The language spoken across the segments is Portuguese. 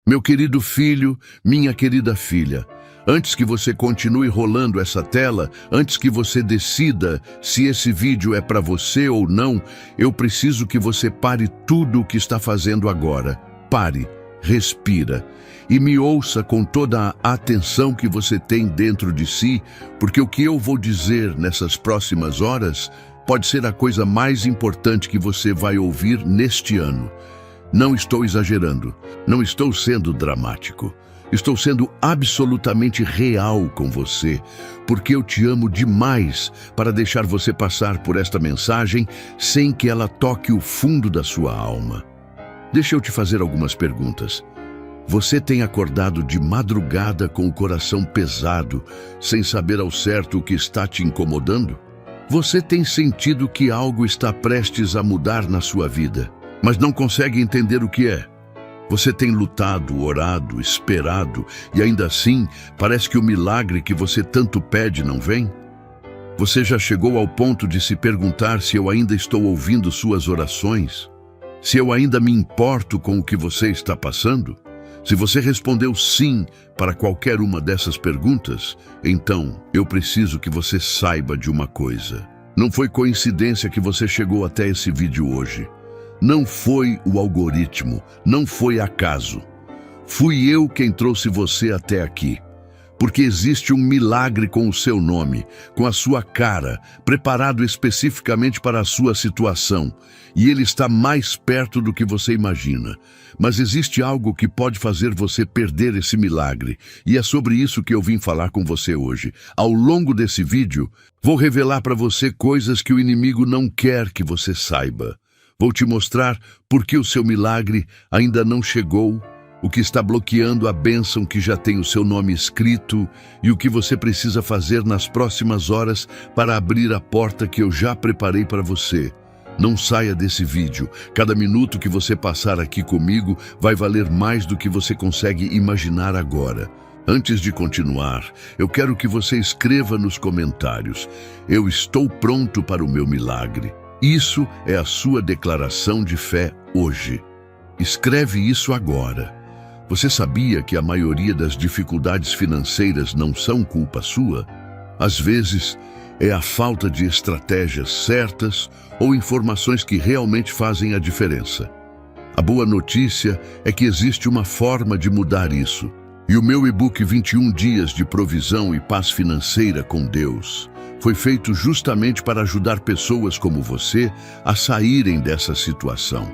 Meu querido filho, minha querida filha, antes que você continue rolando essa tela, antes que você decida se esse vídeo é para você ou não, eu preciso que você pare tudo o que está fazendo agora. Pare, respira e me ouça com toda a atenção que você tem dentro de si, porque o que eu vou dizer nessas próximas horas pode ser a coisa mais importante que você vai ouvir neste ano. Não estou exagerando, não estou sendo dramático. Estou sendo absolutamente real com você, porque eu te amo demais para deixar você passar por esta mensagem sem que ela toque o fundo da sua alma. Deixa eu te fazer algumas perguntas. Você tem acordado de madrugada com o coração pesado, sem saber ao certo o que está te incomodando? Você tem sentido que algo está prestes a mudar na sua vida, mas não consegue entender o que é? Você tem lutado, orado, esperado, e ainda assim parece que o milagre que você tanto pede não vem? Você já chegou ao ponto de se perguntar se eu ainda estou ouvindo suas orações? Se eu ainda me importo com o que você está passando? Se você respondeu sim para qualquer uma dessas perguntas, então eu preciso que você saiba de uma coisa. Não foi coincidência que você chegou até esse vídeo hoje. Não foi o algoritmo, não foi acaso. Fui eu quem trouxe você até aqui. Porque existe um milagre com o seu nome, com a sua cara, preparado especificamente para a sua situação. E ele está mais perto do que você imagina. Mas existe algo que pode fazer você perder esse milagre. E é sobre isso que eu vim falar com você hoje. Ao longo desse vídeo, vou revelar para você coisas que o inimigo não quer que você saiba. Vou te mostrar por que o seu milagre ainda não chegou, o que está bloqueando a bênção que já tem o seu nome escrito e o que você precisa fazer nas próximas horas para abrir a porta que eu já preparei para você. Não saia desse vídeo. Cada minuto que você passar aqui comigo vai valer mais do que você consegue imaginar agora. Antes de continuar, eu quero que você escreva nos comentários: eu estou pronto para o meu milagre. Isso é a sua declaração de fé hoje. Escreve isso agora. Você sabia que a maioria das dificuldades financeiras não são culpa sua? Às vezes, é a falta de estratégias certas ou informações que realmente fazem a diferença. A boa notícia é que existe uma forma de mudar isso. E o meu e-book 21 Dias de Provisão e Paz Financeira com Deus foi feito justamente para ajudar pessoas como você a saírem dessa situação.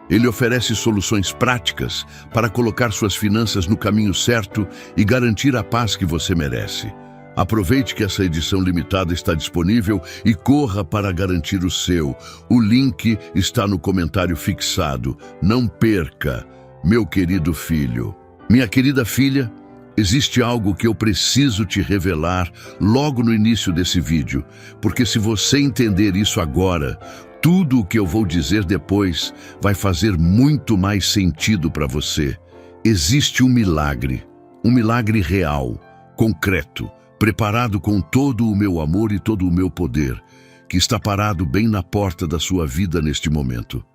Ele oferece soluções práticas para colocar suas finanças no caminho certo e garantir a paz que você merece. Aproveite que essa edição limitada está disponível e corra para garantir o seu. O link está no comentário fixado. Não perca, meu querido filho. Minha querida filha, existe algo que eu preciso te revelar logo no início desse vídeo, porque se você entender isso agora, tudo o que eu vou dizer depois vai fazer muito mais sentido para você. Existe um milagre real, concreto, preparado com todo o meu amor e todo o meu poder, que está parado bem na porta da sua vida neste momento.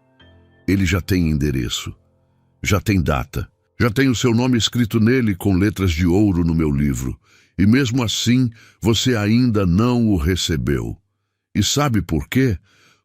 Ele já tem endereço, já tem data, já tem o seu nome escrito nele com letras de ouro no meu livro, e mesmo assim você ainda não o recebeu. E sabe por quê?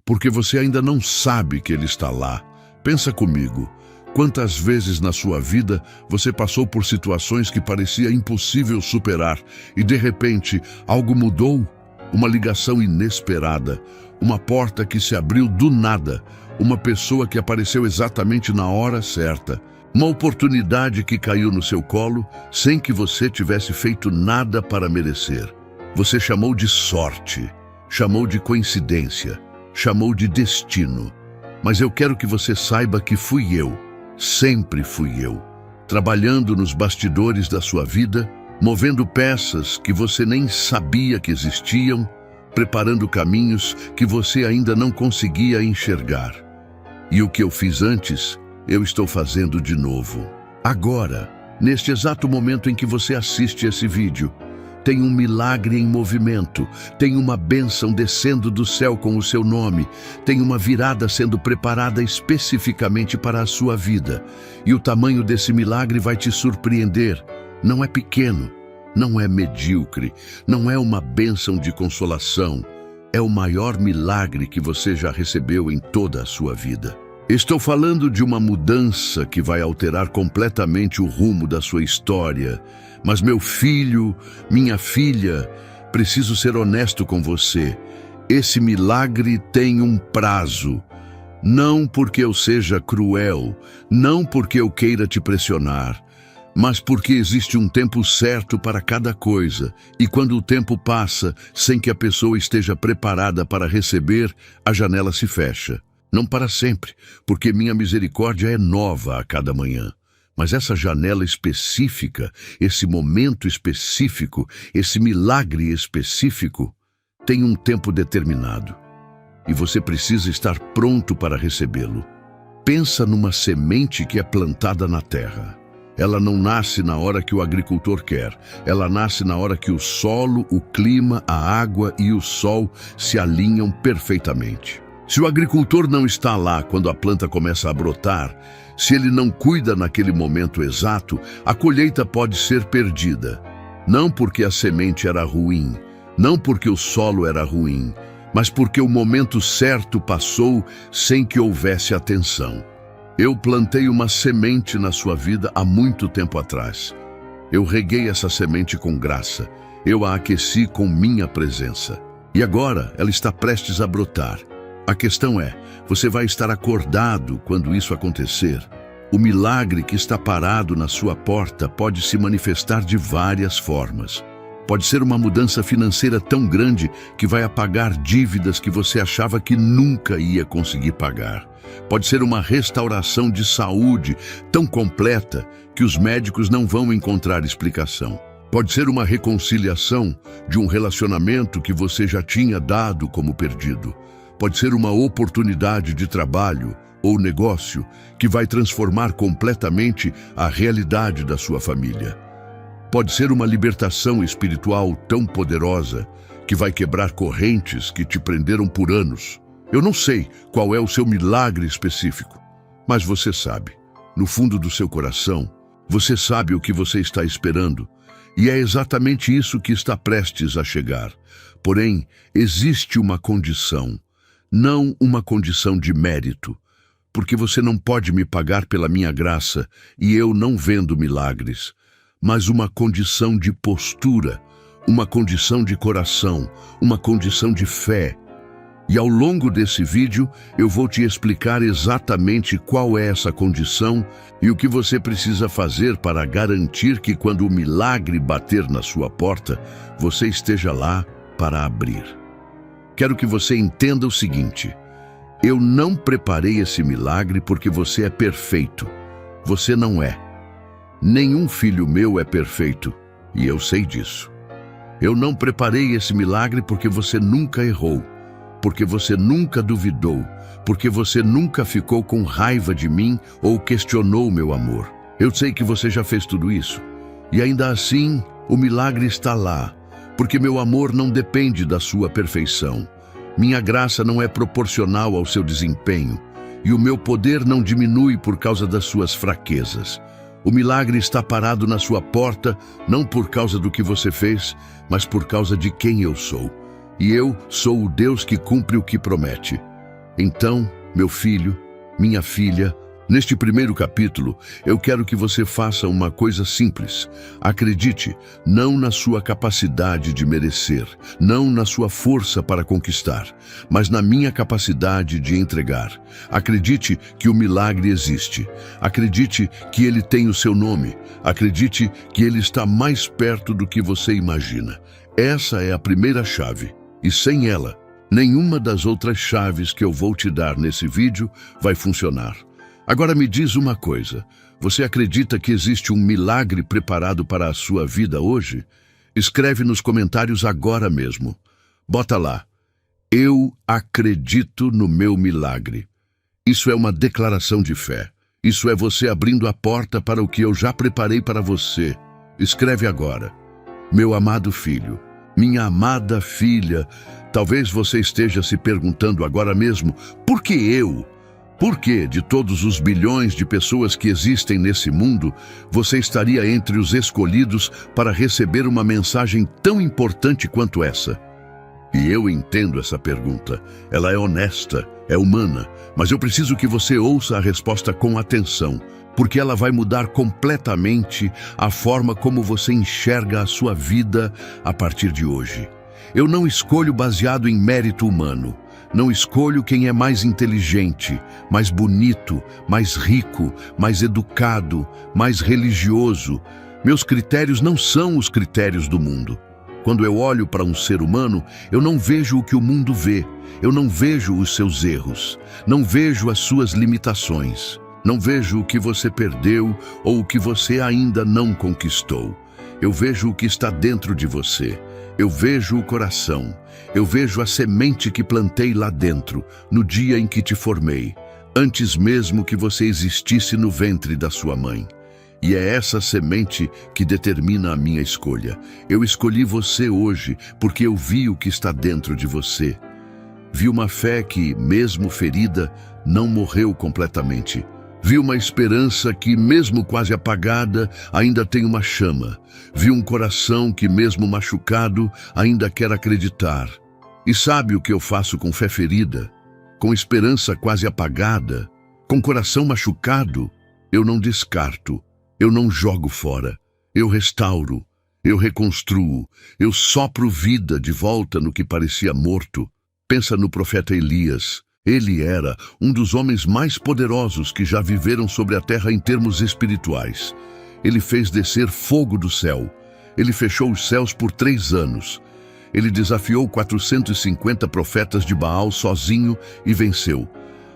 Porque você ainda não sabe que ele está lá. Pensa comigo, quantas vezes na sua vida você passou por situações que parecia impossível superar e de repente algo mudou? Uma ligação inesperada, uma porta que se abriu do nada, uma pessoa que apareceu exatamente na hora certa, uma oportunidade que caiu no seu colo sem que você tivesse feito nada para merecer. Você chamou de sorte, chamou de coincidência, chamou de destino. Mas eu quero que você saiba que fui eu, sempre fui eu, trabalhando nos bastidores da sua vida, movendo peças que você nem sabia que existiam, preparando caminhos que você ainda não conseguia enxergar. E o que eu fiz antes, eu estou fazendo de novo. Agora, neste exato momento em que você assiste esse vídeo, Tem um milagre em movimento, tem uma bênção descendo do céu com o seu nome, tem uma virada sendo preparada especificamente para a sua vida. E o tamanho desse milagre vai te surpreender. Não é pequeno, não é medíocre, não é uma bênção de consolação. É o maior milagre que você já recebeu em toda a sua vida. Estou falando de uma mudança que vai alterar completamente o rumo da sua história. Mas meu filho, minha filha, preciso ser honesto com você. Esse milagre tem um prazo. Não porque eu seja cruel, não porque eu queira te pressionar, mas porque existe um tempo certo para cada coisa. E quando o tempo passa, sem que a pessoa esteja preparada para receber, a janela se fecha. Não para sempre, porque minha misericórdia é nova a cada manhã. Mas essa janela específica, esse momento específico, esse milagre específico, tem um tempo determinado. E você precisa estar pronto para recebê-lo. Pensa numa semente que é plantada na terra. Ela não nasce na hora que o agricultor quer. Ela nasce na hora que o solo, o clima, a água e o sol se alinham perfeitamente. Se o agricultor não está lá quando a planta começa a brotar, se ele não cuida naquele momento exato, a colheita pode ser perdida. Não porque a semente era ruim, não porque o solo era ruim, mas porque o momento certo passou sem que houvesse atenção. Eu plantei uma semente na sua vida há muito tempo atrás. Eu reguei essa semente com graça. Eu a aqueci com minha presença. E agora ela está prestes a brotar. A questão é, você vai estar acordado quando isso acontecer. O milagre que está parado na sua porta pode se manifestar de várias formas. Pode ser uma mudança financeira tão grande que vai apagar dívidas que você achava que nunca ia conseguir pagar. Pode ser uma restauração de saúde tão completa que os médicos não vão encontrar explicação. Pode ser uma reconciliação de um relacionamento que você já tinha dado como perdido. Pode ser uma oportunidade de trabalho ou negócio que vai transformar completamente a realidade da sua família. Pode ser uma libertação espiritual tão poderosa que vai quebrar correntes que te prenderam por anos. Eu não sei qual é o seu milagre específico, mas você sabe. No fundo do seu coração, você sabe o que você está esperando, e é exatamente isso que está prestes a chegar. Porém, existe uma condição. Não uma condição de mérito, porque você não pode me pagar pela minha graça e eu não vendo milagres, mas uma condição de postura, uma condição de coração, uma condição de fé. E ao longo desse vídeo eu vou te explicar exatamente qual é essa condição e o que você precisa fazer para garantir que quando o milagre bater na sua porta, você esteja lá para abrir. Quero que você entenda o seguinte: eu não preparei esse milagre porque você é perfeito. Você não é. Nenhum filho meu é perfeito, e eu sei disso. Eu não preparei esse milagre porque você nunca errou, porque você nunca duvidou, porque você nunca ficou com raiva de mim ou questionou meu amor. Eu sei que você já fez tudo isso, e ainda assim o milagre está lá. Porque meu amor não depende da sua perfeição. Minha graça não é proporcional ao seu desempenho. E o meu poder não diminui por causa das suas fraquezas. O milagre está parado na sua porta, não por causa do que você fez, mas por causa de quem eu sou. E eu sou o Deus que cumpre o que promete. Então, meu filho, minha filha, neste primeiro capítulo, eu quero que você faça uma coisa simples. Acredite, não na sua capacidade de merecer, não na sua força para conquistar, mas na minha capacidade de entregar. Acredite que o milagre existe. Acredite que ele tem o seu nome. Acredite que ele está mais perto do que você imagina. Essa é a primeira chave, e sem ela, nenhuma das outras chaves que eu vou te dar nesse vídeo vai funcionar. Agora me diz uma coisa, você acredita que existe um milagre preparado para a sua vida hoje? Escreve nos comentários agora mesmo. Bota lá, eu acredito no meu milagre. Isso é uma declaração de fé. Isso é você abrindo a porta para o que eu já preparei para você. Escreve agora. Meu amado filho, minha amada filha, talvez você esteja se perguntando agora mesmo, por que eu? Por que, de todos os bilhões de pessoas que existem nesse mundo, você estaria entre os escolhidos para receber uma mensagem tão importante quanto essa? E eu entendo essa pergunta. Ela é honesta, é humana, mas eu preciso que você ouça a resposta com atenção, porque ela vai mudar completamente a forma como você enxerga a sua vida a partir de hoje. Eu não escolho baseado em mérito humano. Não escolho quem é mais inteligente, mais bonito, mais rico, mais educado, mais religioso. Meus critérios não são os critérios do mundo. Quando eu olho para um ser humano, eu não vejo o que o mundo vê. Eu não vejo os seus erros. Não vejo as suas limitações. Não vejo o que você perdeu ou o que você ainda não conquistou. Eu vejo o que está dentro de você. Eu vejo o coração. Eu vejo a semente que plantei lá dentro, no dia em que te formei, antes mesmo que você existisse no ventre da sua mãe. E é essa semente que determina a minha escolha. Eu escolhi você hoje porque eu vi o que está dentro de você. Vi uma fé que, mesmo ferida, não morreu completamente. Vi uma esperança que, mesmo quase apagada, ainda tem uma chama. Vi um coração que, mesmo machucado, ainda quer acreditar. E sabe o que eu faço com fé ferida? Com esperança quase apagada? Com coração machucado? Eu não descarto. Eu não jogo fora. Eu restauro. Eu reconstruo. Eu sopro vida de volta no que parecia morto. Pensa no profeta Elias. Ele era um dos homens mais poderosos que já viveram sobre a terra em termos espirituais. Ele fez descer fogo do céu. Ele fechou os céus por 3 anos. Ele desafiou 450 profetas de Baal sozinho e venceu.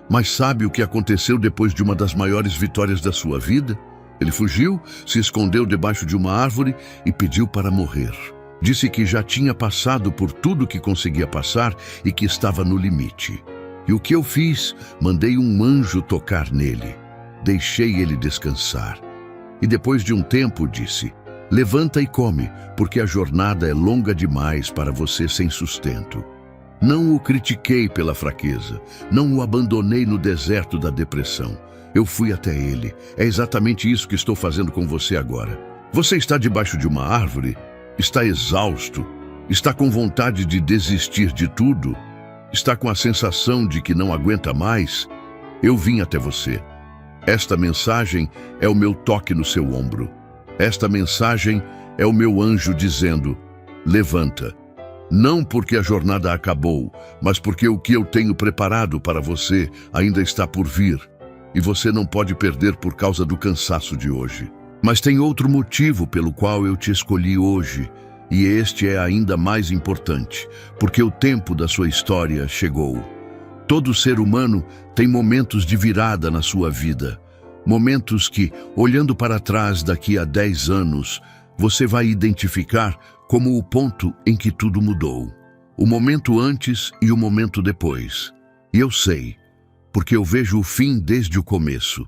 Mas sabe o que aconteceu depois de uma das maiores vitórias da sua vida? Ele fugiu, se escondeu debaixo de uma árvore e pediu para morrer. Disse que já tinha passado por tudo que conseguia passar e que estava no limite. E o que eu fiz? Mandei um anjo tocar nele. Deixei ele descansar. E depois de um tempo disse: levanta e come, porque a jornada é longa demais para você sem sustento. Não o critiquei pela fraqueza. Não o abandonei no deserto da depressão. Eu fui até ele. É exatamente isso que estou fazendo com você agora. Você está debaixo de uma árvore? Está exausto? Está com vontade de desistir de tudo? Está com a sensação de que não aguenta mais? Eu vim até você. Esta mensagem é o meu toque no seu ombro. Esta mensagem é o meu anjo dizendo: levanta. Não porque a jornada acabou, mas porque o que eu tenho preparado para você ainda está por vir. E você não pode perder por causa do cansaço de hoje. Mas tem outro motivo pelo qual eu te escolhi hoje. E este é ainda mais importante, porque o tempo da sua história chegou. Todo ser humano tem momentos de virada na sua vida. Momentos que, olhando para trás daqui a 10 anos, você vai identificar como o ponto em que tudo mudou. O momento antes e o momento depois. E eu sei, porque eu vejo o fim desde o começo,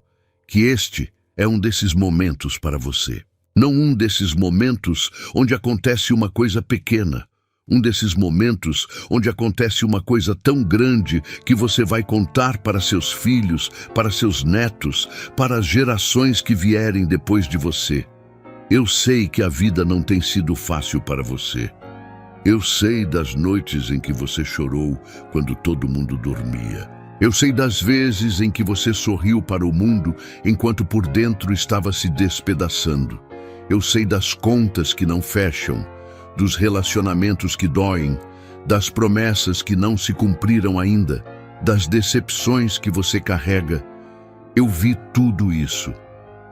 que este é um desses momentos para você. Não um desses momentos onde acontece uma coisa pequena. Um desses momentos onde acontece uma coisa tão grande que você vai contar para seus filhos, para seus netos, para as gerações que vierem depois de você. Eu sei que a vida não tem sido fácil para você. Eu sei das noites em que você chorou quando todo mundo dormia. Eu sei das vezes em que você sorriu para o mundo enquanto por dentro estava se despedaçando. Eu sei das contas que não fecham, dos relacionamentos que doem, das promessas que não se cumpriram ainda, das decepções que você carrega. Eu vi tudo isso.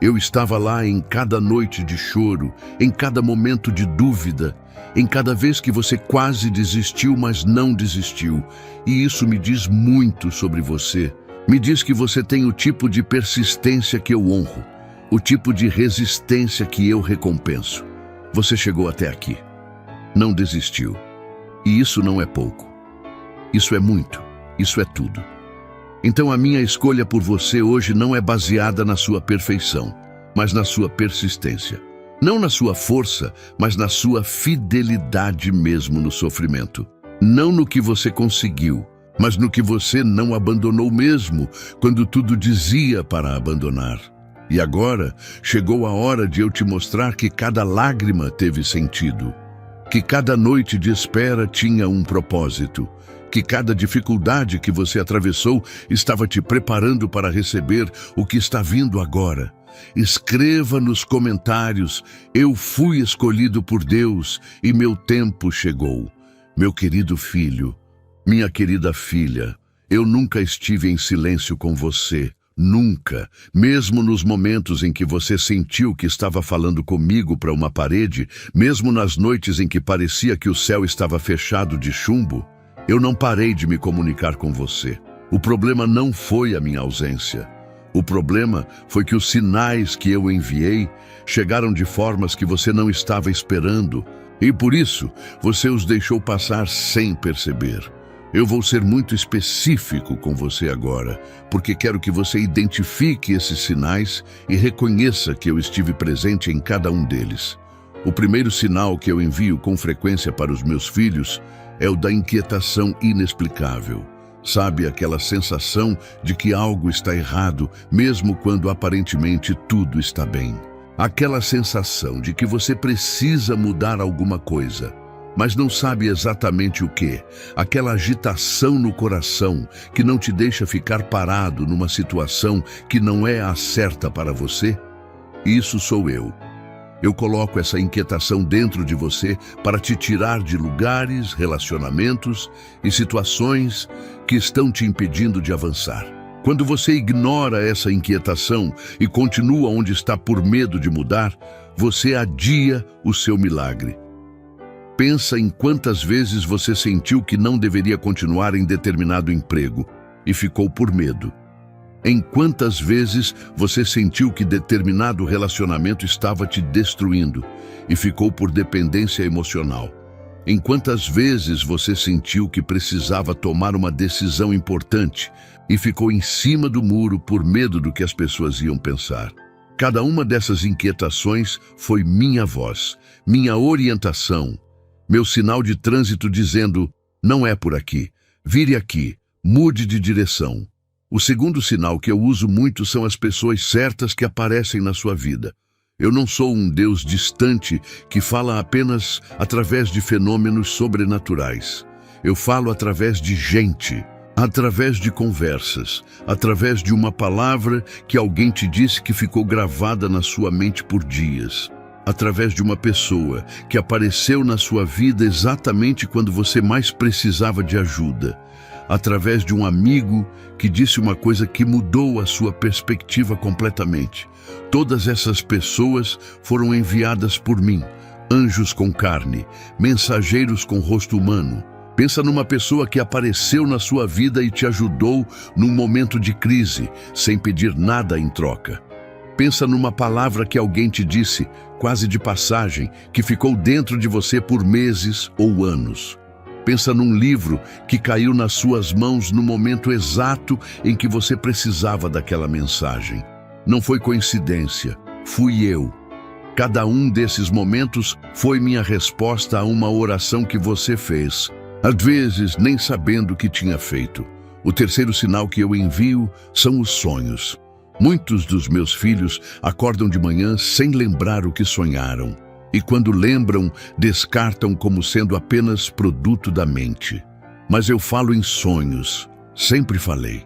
Eu estava lá em cada noite de choro, em cada momento de dúvida, em cada vez que você quase desistiu, mas não desistiu. E isso me diz muito sobre você. Me diz que você tem o tipo de persistência que eu honro. O tipo de resistência que eu recompenso. Você chegou até aqui. Não desistiu. E isso não é pouco. Isso é muito. Isso é tudo. Então a minha escolha por você hoje não é baseada na sua perfeição, mas na sua persistência. Não na sua força, mas na sua fidelidade mesmo no sofrimento. Não no que você conseguiu, mas no que você não abandonou mesmo, quando tudo dizia para abandonar. E agora chegou a hora de eu te mostrar que cada lágrima teve sentido, que cada noite de espera tinha um propósito, que cada dificuldade que você atravessou estava te preparando para receber o que está vindo agora. Escreva nos comentários: eu fui escolhido por Deus e meu tempo chegou. Meu querido filho, minha querida filha, eu nunca estive em silêncio com você. Nunca, mesmo nos momentos em que você sentiu que estava falando comigo para uma parede, mesmo nas noites em que parecia que o céu estava fechado de chumbo, eu não parei de me comunicar com você. O problema não foi a minha ausência. O problema foi que os sinais que eu enviei chegaram de formas que você não estava esperando, e por isso você os deixou passar sem perceber. Eu vou ser muito específico com você agora, porque quero que você identifique esses sinais e reconheça que eu estive presente em cada um deles. O primeiro sinal que eu envio com frequência para os meus filhos é o da inquietação inexplicável. Sabe, aquela sensação de que algo está errado, mesmo quando aparentemente tudo está bem. Aquela sensação de que você precisa mudar alguma coisa, mas não sabe exatamente o que. Aquela agitação no coração que não te deixa ficar parado numa situação que não é a certa para você. Isso sou eu. Eu coloco essa inquietação dentro de você para te tirar de lugares, relacionamentos e situações que estão te impedindo de avançar. Quando você ignora essa inquietação e continua onde está por medo de mudar, você adia o seu milagre. Pensa em quantas vezes você sentiu que não deveria continuar em determinado emprego e ficou por medo. Em quantas vezes você sentiu que determinado relacionamento estava te destruindo e ficou por dependência emocional. Em quantas vezes você sentiu que precisava tomar uma decisão importante e ficou em cima do muro por medo do que as pessoas iam pensar. Cada uma dessas inquietações foi minha voz, minha orientação, meu sinal de trânsito dizendo: não é por aqui, vire aqui, mude de direção. O segundo sinal que eu uso muito são as pessoas certas que aparecem na sua vida. Eu não sou um Deus distante que fala apenas através de fenômenos sobrenaturais. Eu falo através de gente, através de conversas, através de uma palavra que alguém te disse que ficou gravada na sua mente por dias. Através de uma pessoa que apareceu na sua vida exatamente quando você mais precisava de ajuda. Através de um amigo que disse uma coisa que mudou a sua perspectiva completamente. Todas essas pessoas foram enviadas por mim, anjos com carne, mensageiros com rosto humano. Pensa numa pessoa que apareceu na sua vida e te ajudou num momento de crise, sem pedir nada em troca. Pensa numa palavra que alguém te disse, quase de passagem, que ficou dentro de você por meses ou anos. Pensa num livro que caiu nas suas mãos no momento exato em que você precisava daquela mensagem. Não foi coincidência, fui eu. Cada um desses momentos foi minha resposta a uma oração que você fez, às vezes nem sabendo o que tinha feito. O terceiro sinal que eu envio são os sonhos. Muitos dos meus filhos acordam de manhã sem lembrar o que sonharam. E quando lembram, descartam como sendo apenas produto da mente. Mas eu falo em sonhos, sempre falei.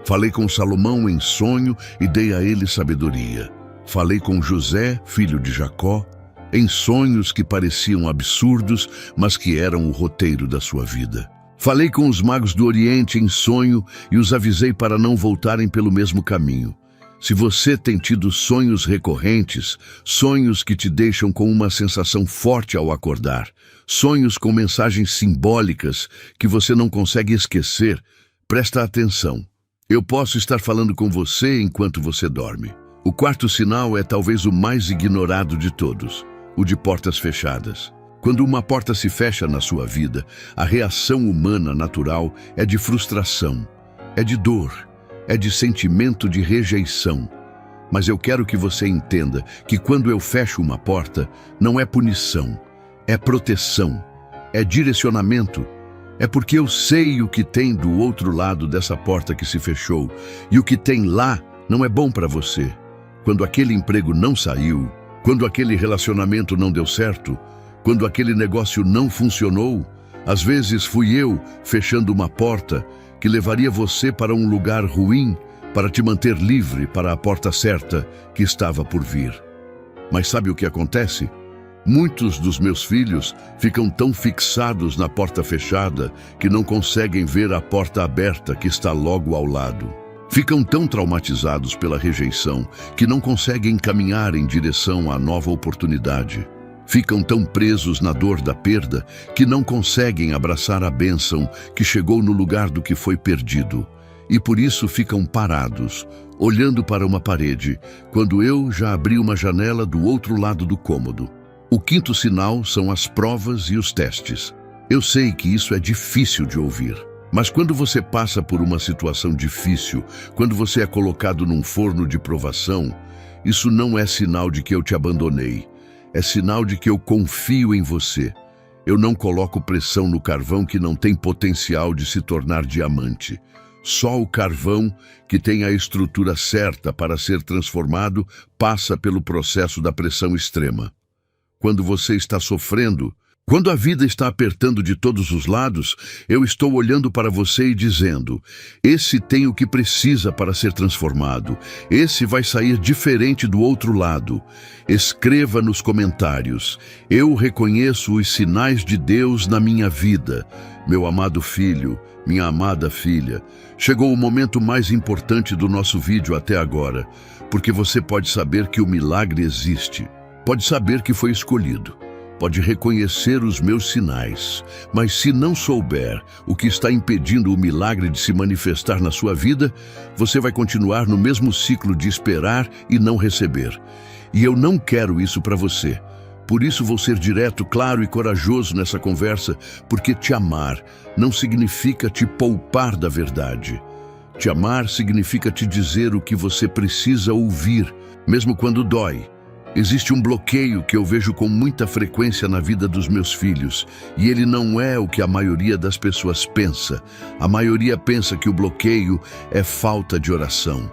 Falei com Salomão em sonho e dei a ele sabedoria. Falei com José, filho de Jacó, em sonhos que pareciam absurdos, mas que eram o roteiro da sua vida. Falei com os magos do Oriente em sonho e os avisei para não voltarem pelo mesmo caminho. Se você tem tido sonhos recorrentes, sonhos que te deixam com uma sensação forte ao acordar, sonhos com mensagens simbólicas que você não consegue esquecer, presta atenção. Eu posso estar falando com você enquanto você dorme. O quarto sinal é talvez o mais ignorado de todos, o de portas fechadas. Quando uma porta se fecha na sua vida, a reação humana natural é de frustração, é de dor, é de sentimento de rejeição. Mas eu quero que você entenda que quando eu fecho uma porta, não é punição, é proteção, é direcionamento. É porque eu sei o que tem do outro lado dessa porta que se fechou, e o que tem lá não é bom para você. Quando aquele emprego não saiu, quando aquele relacionamento não deu certo, quando aquele negócio não funcionou, às vezes fui eu fechando uma porta que levaria você para um lugar ruim, para te manter livre para a porta certa que estava por vir. Mas sabe o que acontece? Muitos dos meus filhos ficam tão fixados na porta fechada que não conseguem ver a porta aberta que está logo ao lado. Ficam tão traumatizados pela rejeição que não conseguem caminhar em direção à nova oportunidade. Ficam tão presos na dor da perda que não conseguem abraçar a bênção que chegou no lugar do que foi perdido. E por isso ficam parados, olhando para uma parede, quando eu já abri uma janela do outro lado do cômodo. O quinto sinal são as provas e os testes. Eu sei que isso é difícil de ouvir, mas quando você passa por uma situação difícil, quando você é colocado num forno de provação, isso não é sinal de que eu te abandonei. É sinal de que eu confio em você. Eu não coloco pressão no carvão que não tem potencial de se tornar diamante. Só o carvão que tem a estrutura certa para ser transformado passa pelo processo da pressão extrema. Quando você está sofrendo, quando a vida está apertando de todos os lados, eu estou olhando para você e dizendo: esse tem o que precisa para ser transformado. Esse vai sair diferente do outro lado. Escreva nos comentários: eu reconheço os sinais de Deus na minha vida. Meu amado filho, minha amada filha, chegou o momento mais importante do nosso vídeo até agora, porque você pode saber que o milagre existe. Pode saber que foi escolhido, pode reconhecer os meus sinais, mas se não souber o que está impedindo o milagre de se manifestar na sua vida, você vai continuar no mesmo ciclo de esperar e não receber. E eu não quero isso para você. Por isso vou ser direto, claro e corajoso nessa conversa, porque te amar não significa te poupar da verdade. Te amar significa te dizer o que você precisa ouvir, mesmo quando dói. Existe um bloqueio que eu vejo com muita frequência na vida dos meus filhos, e ele não é o que a maioria das pessoas pensa. A maioria pensa que o bloqueio é falta de oração,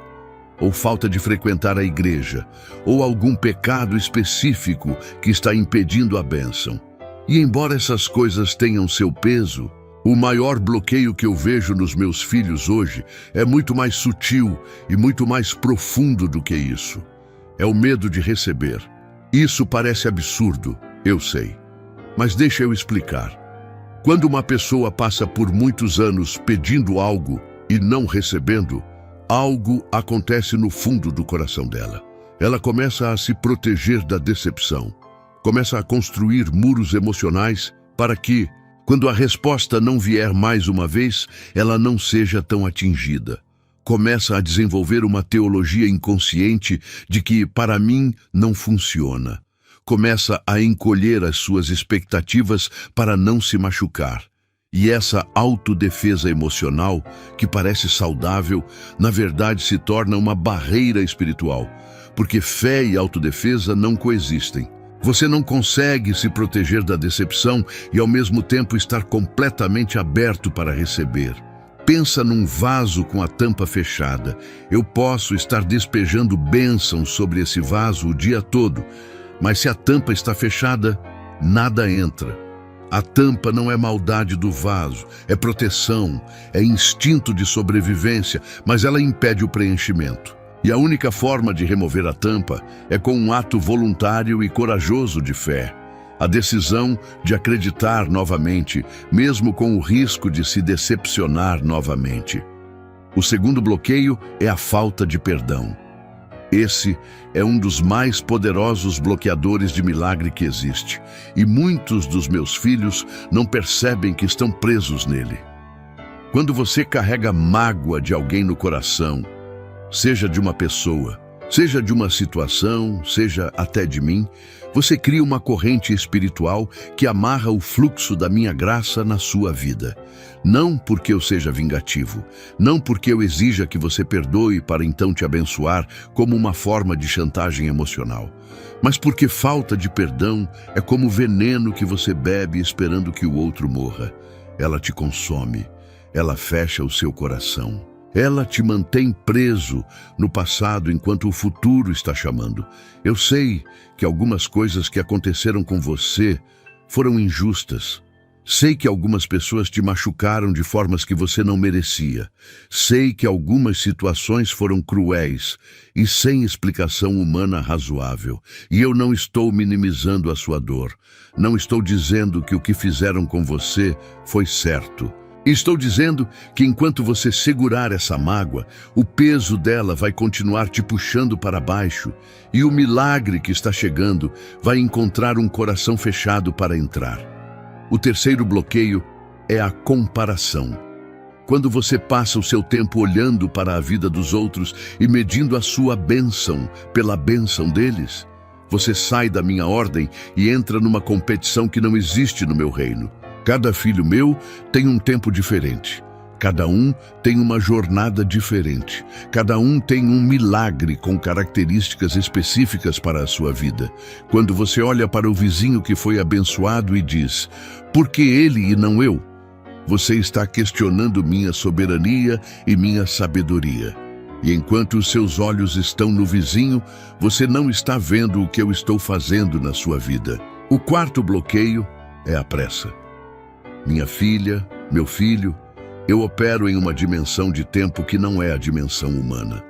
ou falta de frequentar a igreja, ou algum pecado específico que está impedindo a bênção. E embora essas coisas tenham seu peso, o maior bloqueio que eu vejo nos meus filhos hoje é muito mais sutil e muito mais profundo do que isso. É o medo de receber. Isso parece absurdo, eu sei. Mas deixa eu explicar. Quando uma pessoa passa por muitos anos pedindo algo e não recebendo, algo acontece no fundo do coração dela. Ela começa a se proteger da decepção. Começa a construir muros emocionais para que, quando a resposta não vier mais uma vez, ela não seja tão atingida. Começa a desenvolver uma teologia inconsciente de que, para mim, não funciona. Começa a encolher as suas expectativas para não se machucar. E essa autodefesa emocional, que parece saudável, na verdade se torna uma barreira espiritual, porque fé e autodefesa não coexistem. Você não consegue se proteger da decepção e, ao mesmo tempo, estar completamente aberto para receber. Pensa num vaso com a tampa fechada. Eu posso estar despejando bênçãos sobre esse vaso o dia todo, mas se a tampa está fechada, nada entra. A tampa não é maldade do vaso, é proteção, é instinto de sobrevivência, mas ela impede o preenchimento. E a única forma de remover a tampa é com um ato voluntário e corajoso de fé. A decisão de acreditar novamente, mesmo com o risco de se decepcionar novamente. O segundo bloqueio é a falta de perdão. Esse é um dos mais poderosos bloqueadores de milagre que existe, e muitos dos meus filhos não percebem que estão presos nele. Quando você carrega mágoa de alguém no coração, seja de uma pessoa, Seja de uma situação, seja até de mim, você cria uma corrente espiritual que amarra o fluxo da minha graça na sua vida. Não porque eu seja vingativo, não porque eu exija que você perdoe para então te abençoar como uma forma de chantagem emocional, mas porque falta de perdão é como veneno que você bebe esperando que o outro morra. Ela te consome, ela fecha o seu coração. Ela te mantém preso no passado enquanto o futuro está chamando. Eu sei que algumas coisas que aconteceram com você foram injustas. Sei que algumas pessoas te machucaram de formas que você não merecia. Sei que algumas situações foram cruéis e sem explicação humana razoável. E eu não estou minimizando a sua dor. Não estou dizendo que o que fizeram com você foi certo. Estou dizendo que enquanto você segurar essa mágoa, o peso dela vai continuar te puxando para baixo e o milagre que está chegando vai encontrar um coração fechado para entrar. O terceiro bloqueio é a comparação. Quando você passa o seu tempo olhando para a vida dos outros e medindo a sua bênção pela bênção deles, você sai da minha ordem e entra numa competição que não existe no meu reino. Cada filho meu tem um tempo diferente. Cada um tem uma jornada diferente. Cada um tem um milagre com características específicas para a sua vida. Quando você olha para o vizinho que foi abençoado e diz, "Por que ele e não eu?", você está questionando minha soberania e minha sabedoria. E enquanto os seus olhos estão no vizinho, você não está vendo o que eu estou fazendo na sua vida. O quarto bloqueio é a pressa. Minha filha, meu filho, eu opero em uma dimensão de tempo que não é a dimensão humana.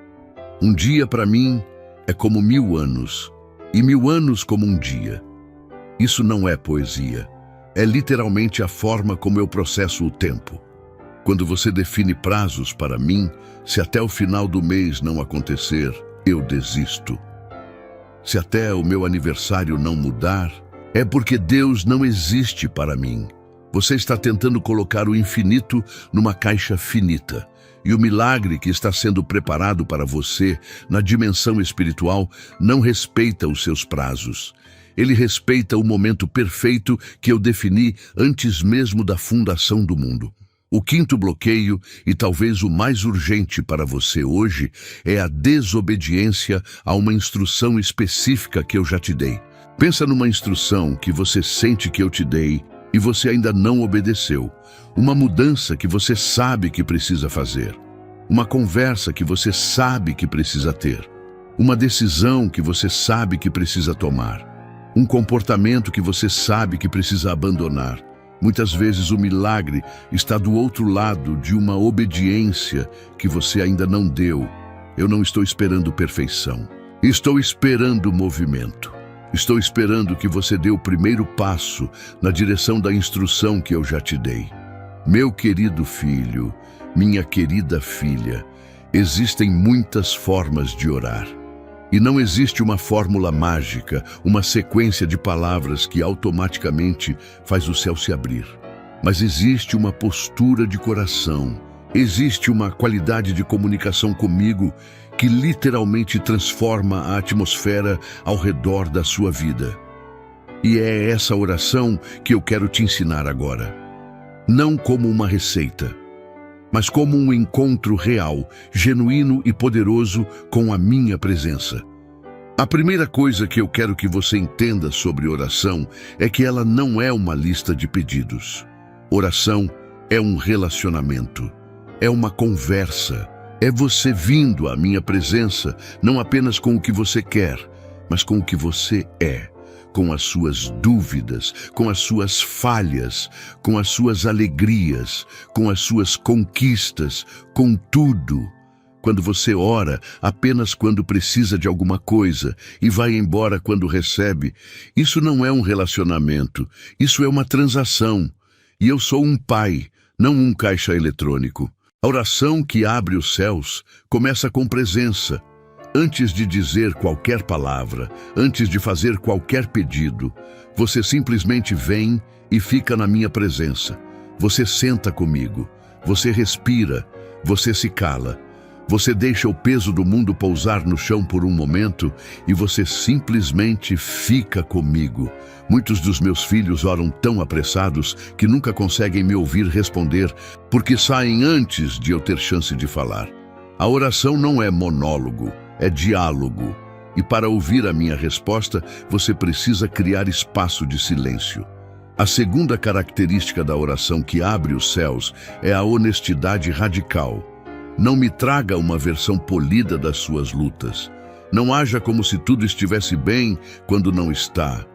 Um dia para mim é como 1000 anos, e 1000 anos como um dia. Isso não é poesia, é literalmente a forma como eu processo o tempo. Quando você define prazos para mim, se até o final do mês não acontecer, eu desisto. Se até o meu aniversário não mudar, é porque Deus não existe para mim. Você está tentando colocar o infinito numa caixa finita. E o milagre que está sendo preparado para você na dimensão espiritual não respeita os seus prazos. Ele respeita o momento perfeito que eu defini antes mesmo da fundação do mundo. O quinto bloqueio, e talvez o mais urgente para você hoje, é a desobediência a uma instrução específica que eu já te dei. Pensa numa instrução que você sente que eu te dei e você ainda não obedeceu. Uma mudança que você sabe que precisa fazer. Uma conversa que você sabe que precisa ter. Uma decisão que você sabe que precisa tomar. Um comportamento que você sabe que precisa abandonar. Muitas vezes o milagre está do outro lado de uma obediência que você ainda não deu. Eu não estou esperando perfeição. Estou esperando movimento. Estou esperando que você dê o primeiro passo na direção da instrução que eu já te dei. Meu querido filho, minha querida filha, existem muitas formas de orar. E não existe uma fórmula mágica, uma sequência de palavras que automaticamente faz o céu se abrir. Mas existe uma postura de coração, existe uma qualidade de comunicação comigo que literalmente transforma a atmosfera ao redor da sua vida. E é essa oração que eu quero te ensinar agora. Não como uma receita, mas como um encontro real, genuíno e poderoso com a minha presença. A primeira coisa que eu quero que você entenda sobre oração é que ela não é uma lista de pedidos. Oração é um relacionamento, é uma conversa. É você vindo à minha presença, não apenas com o que você quer, mas com o que você é, com as suas dúvidas, com as suas falhas, com as suas alegrias, com as suas conquistas, com tudo. Quando você ora apenas quando precisa de alguma coisa e vai embora quando recebe, isso não é um relacionamento, isso é uma transação. E eu sou um pai, não um caixa eletrônico. A oração que abre os céus começa com presença. Antes de dizer qualquer palavra, antes de fazer qualquer pedido, você simplesmente vem e fica na minha presença. Você senta comigo, você respira, você se cala. Você deixa o peso do mundo pousar no chão por um momento e você simplesmente fica comigo. Muitos dos meus filhos oram tão apressados que nunca conseguem me ouvir responder porque saem antes de eu ter chance de falar. A oração não é monólogo, é diálogo. E para ouvir a minha resposta, você precisa criar espaço de silêncio. A segunda característica da oração que abre os céus é a honestidade radical. Não me traga uma versão polida das suas lutas. Não haja como se tudo estivesse bem quando não está.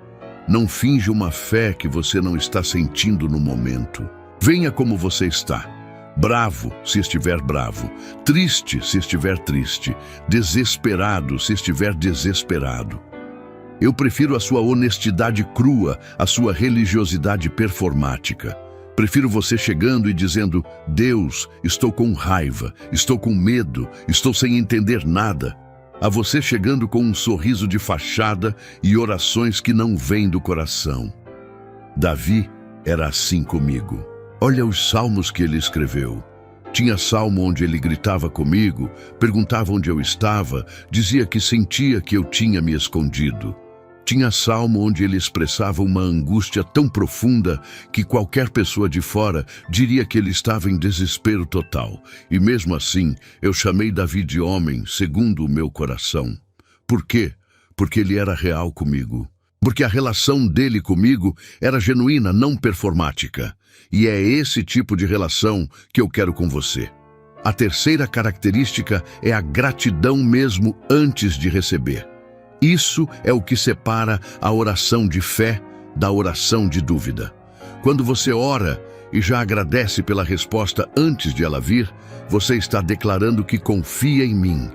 Não finja uma fé que você não está sentindo no momento. Venha como você está. Bravo, se estiver bravo. Triste, se estiver triste. Desesperado, se estiver desesperado. Eu prefiro a sua honestidade crua, a sua religiosidade performática. Prefiro você chegando e dizendo: Deus, estou com raiva, estou com medo, estou sem entender nada. A você chegando com um sorriso de fachada e orações que não vêm do coração. Davi era assim comigo. Olha os salmos que ele escreveu. Tinha salmo onde ele gritava comigo, perguntava onde eu estava, dizia que sentia que eu tinha me escondido. Tinha salmo onde ele expressava uma angústia tão profunda que qualquer pessoa de fora diria que ele estava em desespero total. E mesmo assim, eu chamei Davi de homem segundo o meu coração. Por quê? Porque ele era real comigo. Porque a relação dele comigo era genuína, não performática. E é esse tipo de relação que eu quero com você. A terceira característica é a gratidão mesmo antes de receber. Isso é o que separa a oração de fé da oração de dúvida. Quando você ora e já agradece pela resposta antes de ela vir, você está declarando que confia em mim,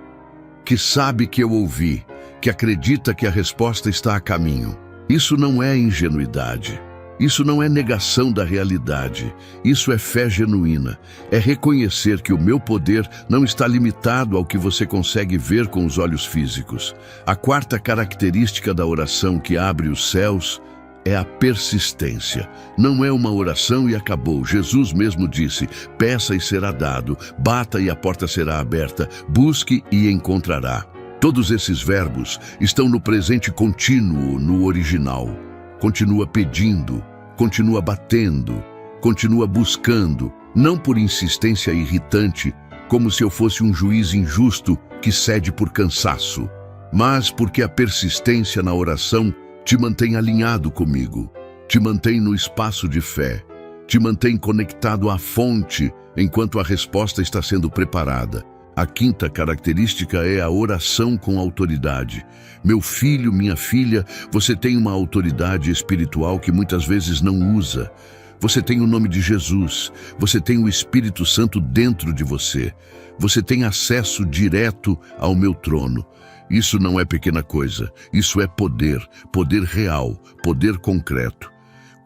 que sabe que eu ouvi, que acredita que a resposta está a caminho. Isso não é ingenuidade. Isso não é negação da realidade, isso é fé genuína. É reconhecer que o meu poder não está limitado ao que você consegue ver com os olhos físicos. A quarta característica da oração que abre os céus é a persistência. Não é uma oração e acabou. Jesus mesmo disse: peça e será dado, bata e a porta será aberta, busque e encontrará. Todos esses verbos estão no presente contínuo no original. Continua pedindo, continua batendo, continua buscando, não por insistência irritante, como se eu fosse um juiz injusto que cede por cansaço, mas porque a persistência na oração te mantém alinhado comigo, te mantém no espaço de fé, te mantém conectado à fonte enquanto a resposta está sendo preparada. A quinta característica é a oração com autoridade. Meu filho, minha filha, você tem uma autoridade espiritual que muitas vezes não usa. Você tem o nome de Jesus, você tem o Espírito Santo dentro de você. Você tem acesso direto ao meu trono. Isso não é pequena coisa, isso é poder, poder real, poder concreto.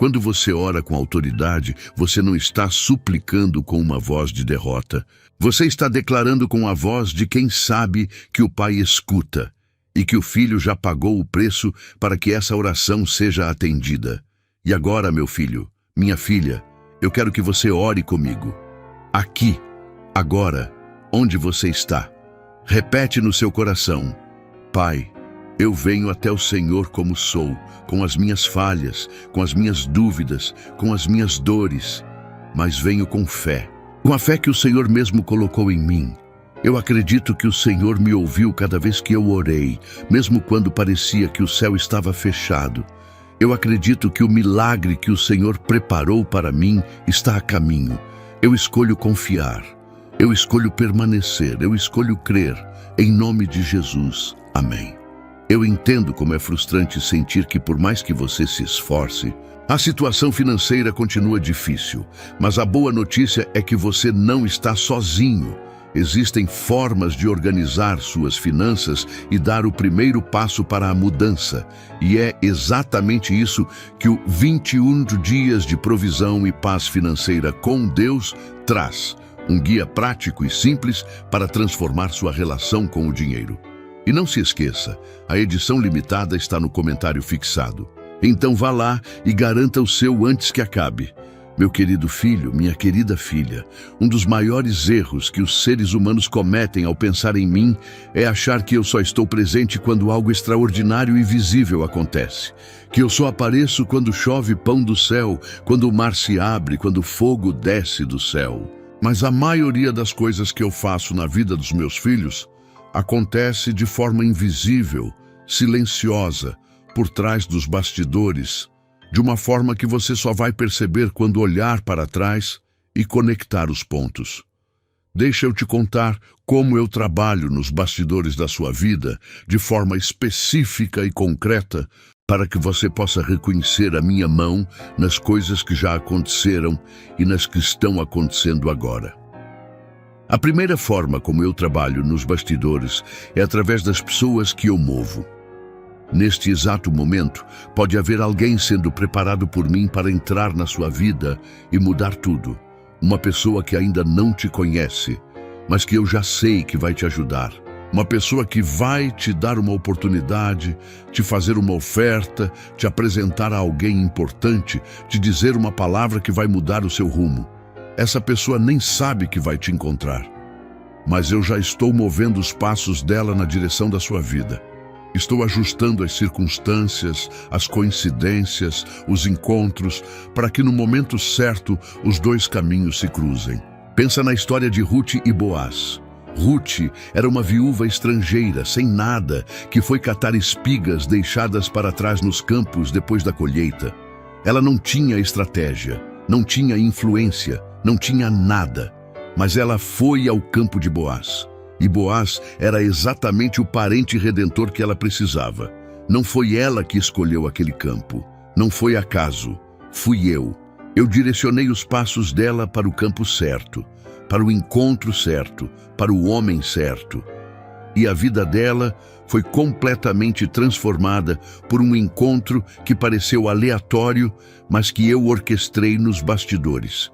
Quando você ora com autoridade, você não está suplicando com uma voz de derrota. Você está declarando com a voz de quem sabe que o Pai escuta e que o Filho já pagou o preço para que essa oração seja atendida. E agora, meu filho, minha filha, eu quero que você ore comigo. Aqui, agora, onde você está. Repete no seu coração: Pai, eu venho até o Senhor como sou, com as minhas falhas, com as minhas dúvidas, com as minhas dores, mas venho com fé, com a fé que o Senhor mesmo colocou em mim. Eu acredito que o Senhor me ouviu cada vez que eu orei, mesmo quando parecia que o céu estava fechado. Eu acredito que o milagre que o Senhor preparou para mim está a caminho. Eu escolho confiar, eu escolho permanecer, eu escolho crer, em nome de Jesus. Amém. Eu entendo como é frustrante sentir que, por mais que você se esforce, a situação financeira continua difícil, mas a boa notícia é que você não está sozinho. Existem formas de organizar suas finanças e dar o primeiro passo para a mudança. E é exatamente isso que o 21 dias de provisão e paz financeira com Deus traz. Um guia prático e simples para transformar sua relação com o dinheiro. E não se esqueça, a edição limitada está no comentário fixado. Então vá lá e garanta o seu antes que acabe. Meu querido filho, minha querida filha, um dos maiores erros que os seres humanos cometem ao pensar em mim é achar que eu só estou presente quando algo extraordinário e visível acontece. Que eu só apareço quando chove pão do céu, quando o mar se abre, quando o fogo desce do céu. Mas a maioria das coisas que eu faço na vida dos meus filhos acontece de forma invisível, silenciosa, por trás dos bastidores, de uma forma que você só vai perceber quando olhar para trás e conectar os pontos. Deixa eu te contar como eu trabalho nos bastidores da sua vida, de forma específica e concreta, para que você possa reconhecer a minha mão nas coisas que já aconteceram e nas que estão acontecendo agora. A primeira forma como eu trabalho nos bastidores é através das pessoas que eu movo. Neste exato momento, pode haver alguém sendo preparado por mim para entrar na sua vida e mudar tudo. Uma pessoa que ainda não te conhece, mas que eu já sei que vai te ajudar. Uma pessoa que vai te dar uma oportunidade, te fazer uma oferta, te apresentar a alguém importante, te dizer uma palavra que vai mudar o seu rumo. Essa pessoa nem sabe que vai te encontrar, mas eu já estou movendo os passos dela na direção da sua vida. Estou ajustando as circunstâncias, as coincidências, os encontros, para que no momento certo os dois caminhos se cruzem. Pensa na história de Ruth e Boaz. Ruth era uma viúva estrangeira, sem nada, que foi catar espigas deixadas para trás nos campos depois da colheita. Ela não tinha estratégia, não tinha influência, não tinha nada, mas ela foi ao campo de Boaz. E Boaz era exatamente o parente redentor que ela precisava. Não foi ela que escolheu aquele campo. Não foi acaso. Fui eu. Eu direcionei os passos dela para o campo certo, para o encontro certo, para o homem certo. E a vida dela foi completamente transformada por um encontro que pareceu aleatório, mas que eu orquestrei nos bastidores.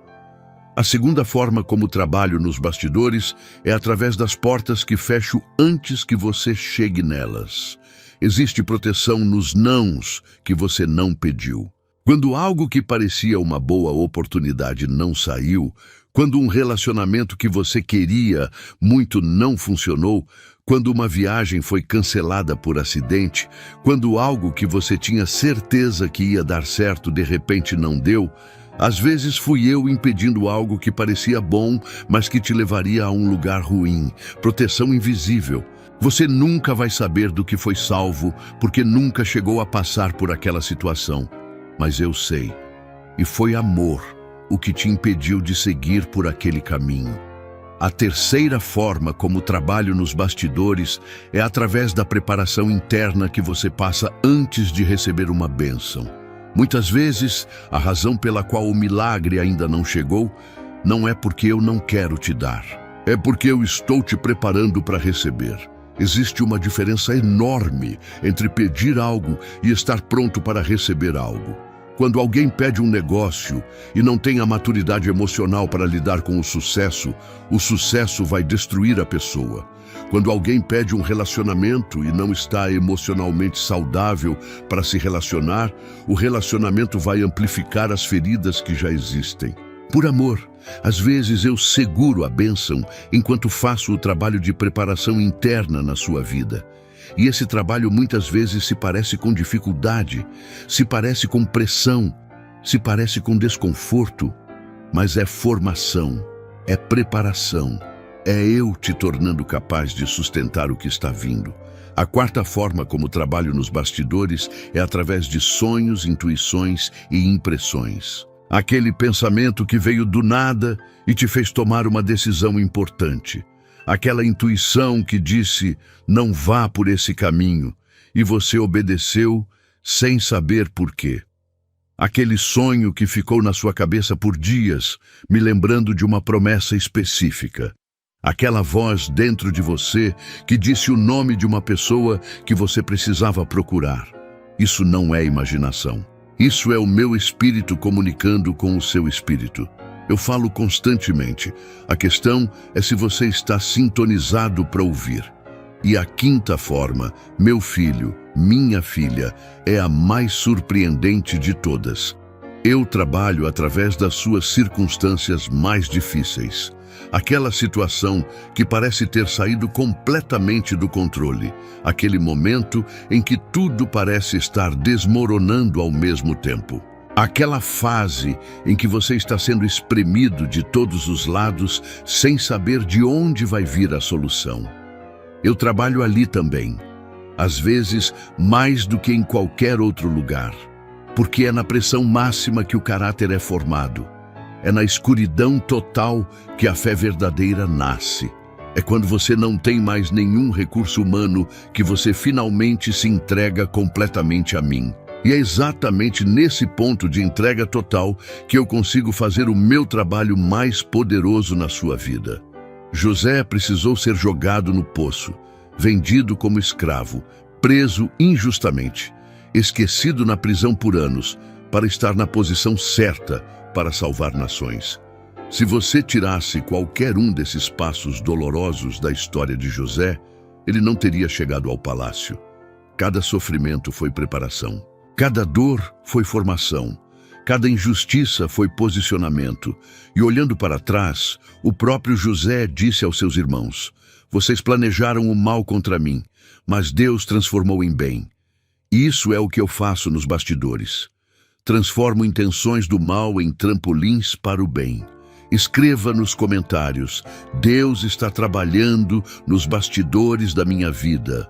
A segunda forma como trabalho nos bastidores é através das portas que fecho antes que você chegue nelas. Existe proteção nos nãos que você não pediu. Quando algo que parecia uma boa oportunidade não saiu, quando um relacionamento que você queria muito não funcionou, quando uma viagem foi cancelada por acidente, quando algo que você tinha certeza que ia dar certo de repente não deu, às vezes fui eu impedindo algo que parecia bom, mas que te levaria a um lugar ruim. Proteção invisível. Você nunca vai saber do que foi salvo, porque nunca chegou a passar por aquela situação. Mas eu sei. E foi amor o que te impediu de seguir por aquele caminho. A terceira forma como trabalho nos bastidores é através da preparação interna que você passa antes de receber uma bênção. Muitas vezes, a razão pela qual o milagre ainda não chegou não é porque eu não quero te dar. É porque eu estou te preparando para receber. Existe uma diferença enorme entre pedir algo e estar pronto para receber algo. Quando alguém pede um negócio e não tem a maturidade emocional para lidar com o sucesso vai destruir a pessoa. Quando alguém pede um relacionamento e não está emocionalmente saudável para se relacionar, o relacionamento vai amplificar as feridas que já existem. Por amor, às vezes eu seguro a bênção enquanto faço o trabalho de preparação interna na sua vida. E esse trabalho muitas vezes se parece com dificuldade, se parece com pressão, se parece com desconforto, mas é formação, é preparação. É eu te tornando capaz de sustentar o que está vindo. A quarta forma como trabalho nos bastidores é através de sonhos, intuições e impressões. Aquele pensamento que veio do nada e te fez tomar uma decisão importante. Aquela intuição que disse, não vá por esse caminho, e você obedeceu sem saber por quê. Aquele sonho que ficou na sua cabeça por dias, me lembrando de uma promessa específica. Aquela voz dentro de você que disse o nome de uma pessoa que você precisava procurar. Isso não é imaginação. Isso é o meu espírito comunicando com o seu espírito. Eu falo constantemente. A questão é se você está sintonizado para ouvir. E a quinta forma, meu filho, minha filha, é a mais surpreendente de todas. Eu trabalho através das suas circunstâncias mais difíceis. Aquela situação que parece ter saído completamente do controle. Aquele momento em que tudo parece estar desmoronando ao mesmo tempo. Aquela fase em que você está sendo espremido de todos os lados sem saber de onde vai vir a solução. Eu trabalho ali também. Às vezes, mais do que em qualquer outro lugar. Porque é na pressão máxima que o caráter é formado. É na escuridão total que a fé verdadeira nasce. É quando você não tem mais nenhum recurso humano que você finalmente se entrega completamente a mim. E é exatamente nesse ponto de entrega total que eu consigo fazer o meu trabalho mais poderoso na sua vida. José precisou ser jogado no poço, vendido como escravo, preso injustamente, esquecido na prisão por anos, para estar na posição certa para salvar nações. Se você tirasse qualquer um desses passos dolorosos da história de José, ele não teria chegado ao palácio. Cada sofrimento foi preparação. Cada dor foi formação. Cada injustiça foi posicionamento. E olhando para trás, o próprio José disse aos seus irmãos: vocês planejaram o mal contra mim, mas Deus transformou em bem. E isso é o que eu faço nos bastidores. Transformo intenções do mal em trampolins para o bem. Escreva nos comentários: Deus está trabalhando nos bastidores da minha vida.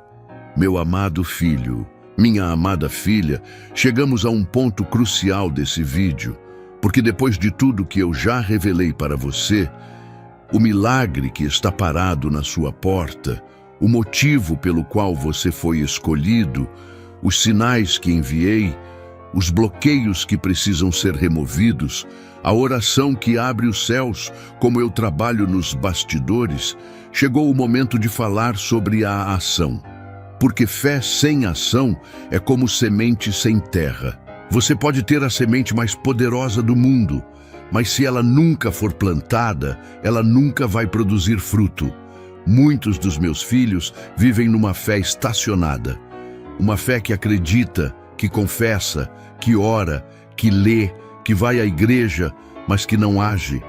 Meu amado filho, minha amada filha, chegamos a um ponto crucial desse vídeo, porque depois de tudo que eu já revelei para você, o milagre que está parado na sua porta, o motivo pelo qual você foi escolhido, os sinais que enviei, os bloqueios que precisam ser removidos, a oração que abre os céus, como eu trabalho nos bastidores, chegou o momento de falar sobre a ação. Porque fé sem ação é como semente sem terra. Você pode ter a semente mais poderosa do mundo, mas se ela nunca for plantada, ela nunca vai produzir fruto. Muitos dos meus filhos vivem numa fé estacionada. Uma fé que acredita, que confessa, que ora, que lê, que vai à igreja, mas que não age.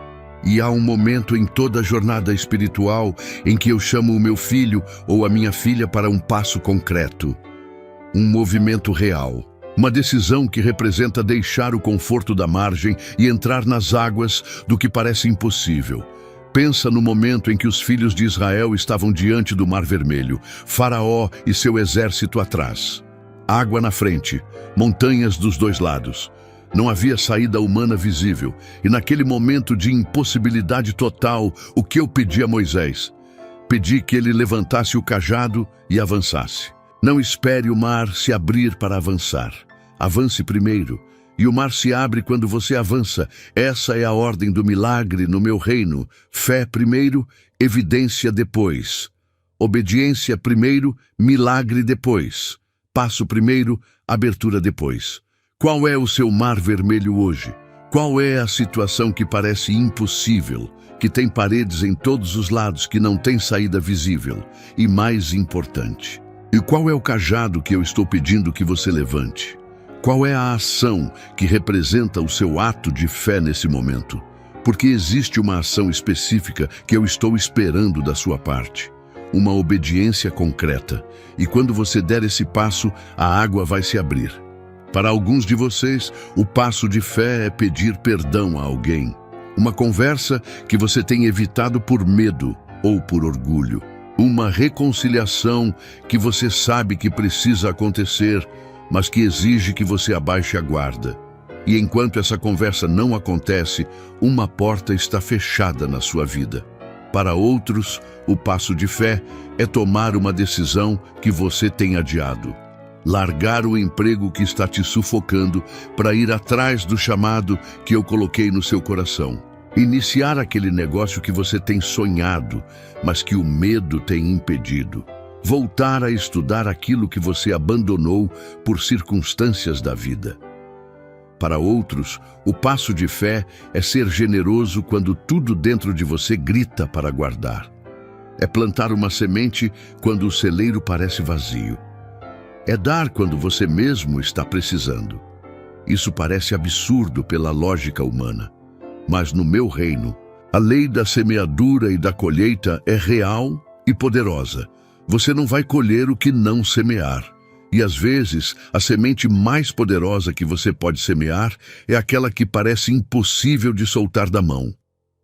E há um momento em toda a jornada espiritual em que eu chamo o meu filho ou a minha filha para um passo concreto. Um movimento real. Uma decisão que representa deixar o conforto da margem e entrar nas águas do que parece impossível. Pensa no momento em que os filhos de Israel estavam diante do Mar Vermelho, Faraó e seu exército atrás. Água na frente, montanhas dos dois lados. Não havia saída humana visível, e naquele momento de impossibilidade total, o que eu pedi a Moisés? Pedi que ele levantasse o cajado e avançasse. Não espere o mar se abrir para avançar. Avance primeiro, e o mar se abre quando você avança. Essa é a ordem do milagre no meu reino. Fé primeiro, evidência depois. Obediência primeiro, milagre depois. Passo primeiro, abertura depois. Qual é o seu mar vermelho hoje? Qual é a situação que parece impossível, que tem paredes em todos os lados, que não tem saída visível? E mais importante, e qual é o cajado que eu estou pedindo que você levante? Qual é a ação que representa o seu ato de fé nesse momento? Porque existe uma ação específica que eu estou esperando da sua parte. Uma obediência concreta. E quando você der esse passo, a água vai se abrir. Para alguns de vocês, o passo de fé é pedir perdão a alguém. Uma conversa que você tem evitado por medo ou por orgulho. Uma reconciliação que você sabe que precisa acontecer, mas que exige que você abaixe a guarda. E enquanto essa conversa não acontece, uma porta está fechada na sua vida. Para outros, o passo de fé é tomar uma decisão que você tem adiado. Largar o emprego que está te sufocando para ir atrás do chamado que eu coloquei no seu coração. Iniciar aquele negócio que você tem sonhado, mas que o medo tem impedido. Voltar a estudar aquilo que você abandonou por circunstâncias da vida. Para outros, o passo de fé é ser generoso quando tudo dentro de você grita para guardar. É plantar uma semente quando o celeiro parece vazio. É dar quando você mesmo está precisando. Isso parece absurdo pela lógica humana. Mas no meu reino, a lei da semeadura e da colheita é real e poderosa. Você não vai colher o que não semear. E às vezes, a semente mais poderosa que você pode semear é aquela que parece impossível de soltar da mão.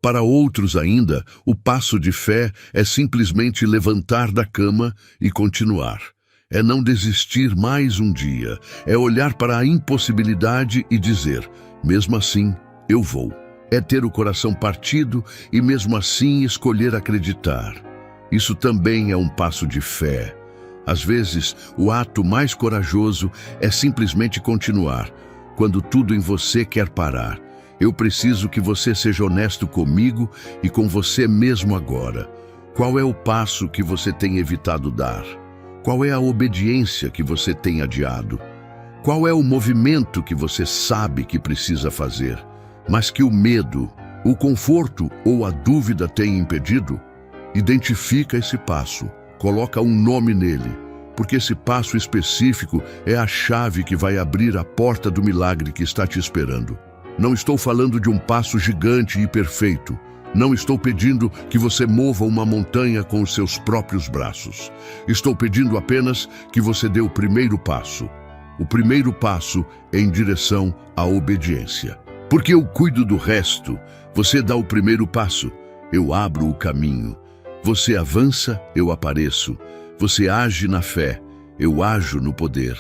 Para outros ainda, o passo de fé é simplesmente levantar da cama e continuar. É não desistir mais um dia. É olhar para a impossibilidade e dizer, mesmo assim, eu vou. É ter o coração partido e mesmo assim escolher acreditar. Isso também é um passo de fé. Às vezes, o ato mais corajoso é simplesmente continuar, quando tudo em você quer parar. Eu preciso que você seja honesto comigo e com você mesmo agora. Qual é o passo que você tem evitado dar? Qual é a obediência que você tem adiado? Qual é o movimento que você sabe que precisa fazer, mas que o medo, o conforto ou a dúvida têm impedido? Identifica esse passo, coloca um nome nele, porque esse passo específico é a chave que vai abrir a porta do milagre que está te esperando. Não estou falando de um passo gigante e perfeito. Não estou pedindo que você mova uma montanha com os seus próprios braços. Estou pedindo apenas que você dê o primeiro passo. O primeiro passo em direção à obediência. Porque eu cuido do resto. Você dá o primeiro passo, eu abro o caminho. Você avança, eu apareço. Você age na fé, eu ajo no poder.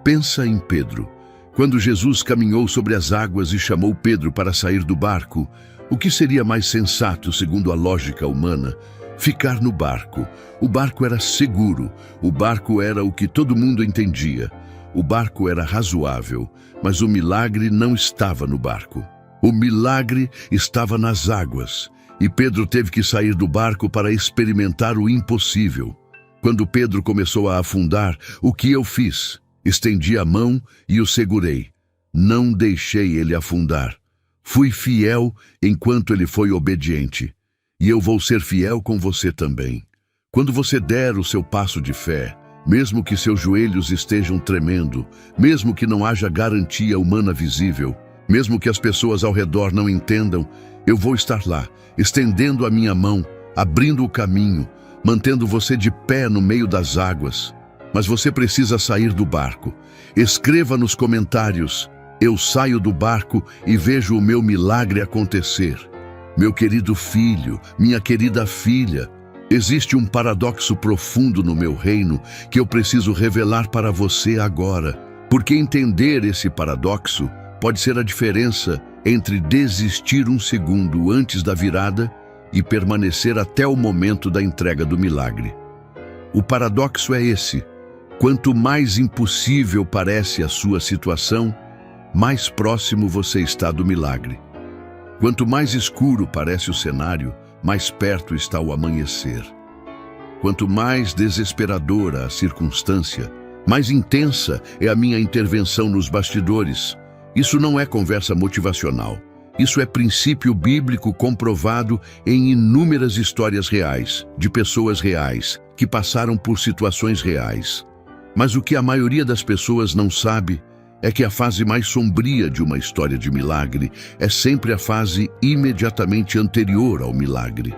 Pensa em Pedro. Quando Jesus caminhou sobre as águas e chamou Pedro para sair do barco, o que seria mais sensato, segundo a lógica humana? Ficar no barco. O barco era seguro, o barco era o que todo mundo entendia. O barco era razoável, mas o milagre não estava no barco. O milagre estava nas águas, e Pedro teve que sair do barco para experimentar o impossível. Quando Pedro começou a afundar, o que eu fiz? Estendi a mão e o segurei. Não deixei ele afundar. Fui fiel enquanto ele foi obediente. E eu vou ser fiel com você também. Quando você der o seu passo de fé, mesmo que seus joelhos estejam tremendo, mesmo que não haja garantia humana visível, mesmo que as pessoas ao redor não entendam, eu vou estar lá, estendendo a minha mão, abrindo o caminho, mantendo você de pé no meio das águas. Mas você precisa sair do barco. Escreva nos comentários, eu saio do barco e vejo o meu milagre acontecer. Meu querido filho, minha querida filha, existe um paradoxo profundo no meu reino que eu preciso revelar para você agora. Porque entender esse paradoxo pode ser a diferença entre desistir um segundo antes da virada e permanecer até o momento da entrega do milagre. O paradoxo é esse. Quanto mais impossível parece a sua situação, mais próximo você está do milagre. Quanto mais escuro parece o cenário, mais perto está o amanhecer. Quanto mais desesperadora a circunstância, mais intensa é a minha intervenção nos bastidores. Isso não é conversa motivacional. Isso é princípio bíblico comprovado em inúmeras histórias reais, de pessoas reais, que passaram por situações reais. Mas o que a maioria das pessoas não sabe é que a fase mais sombria de uma história de milagre é sempre a fase imediatamente anterior ao milagre.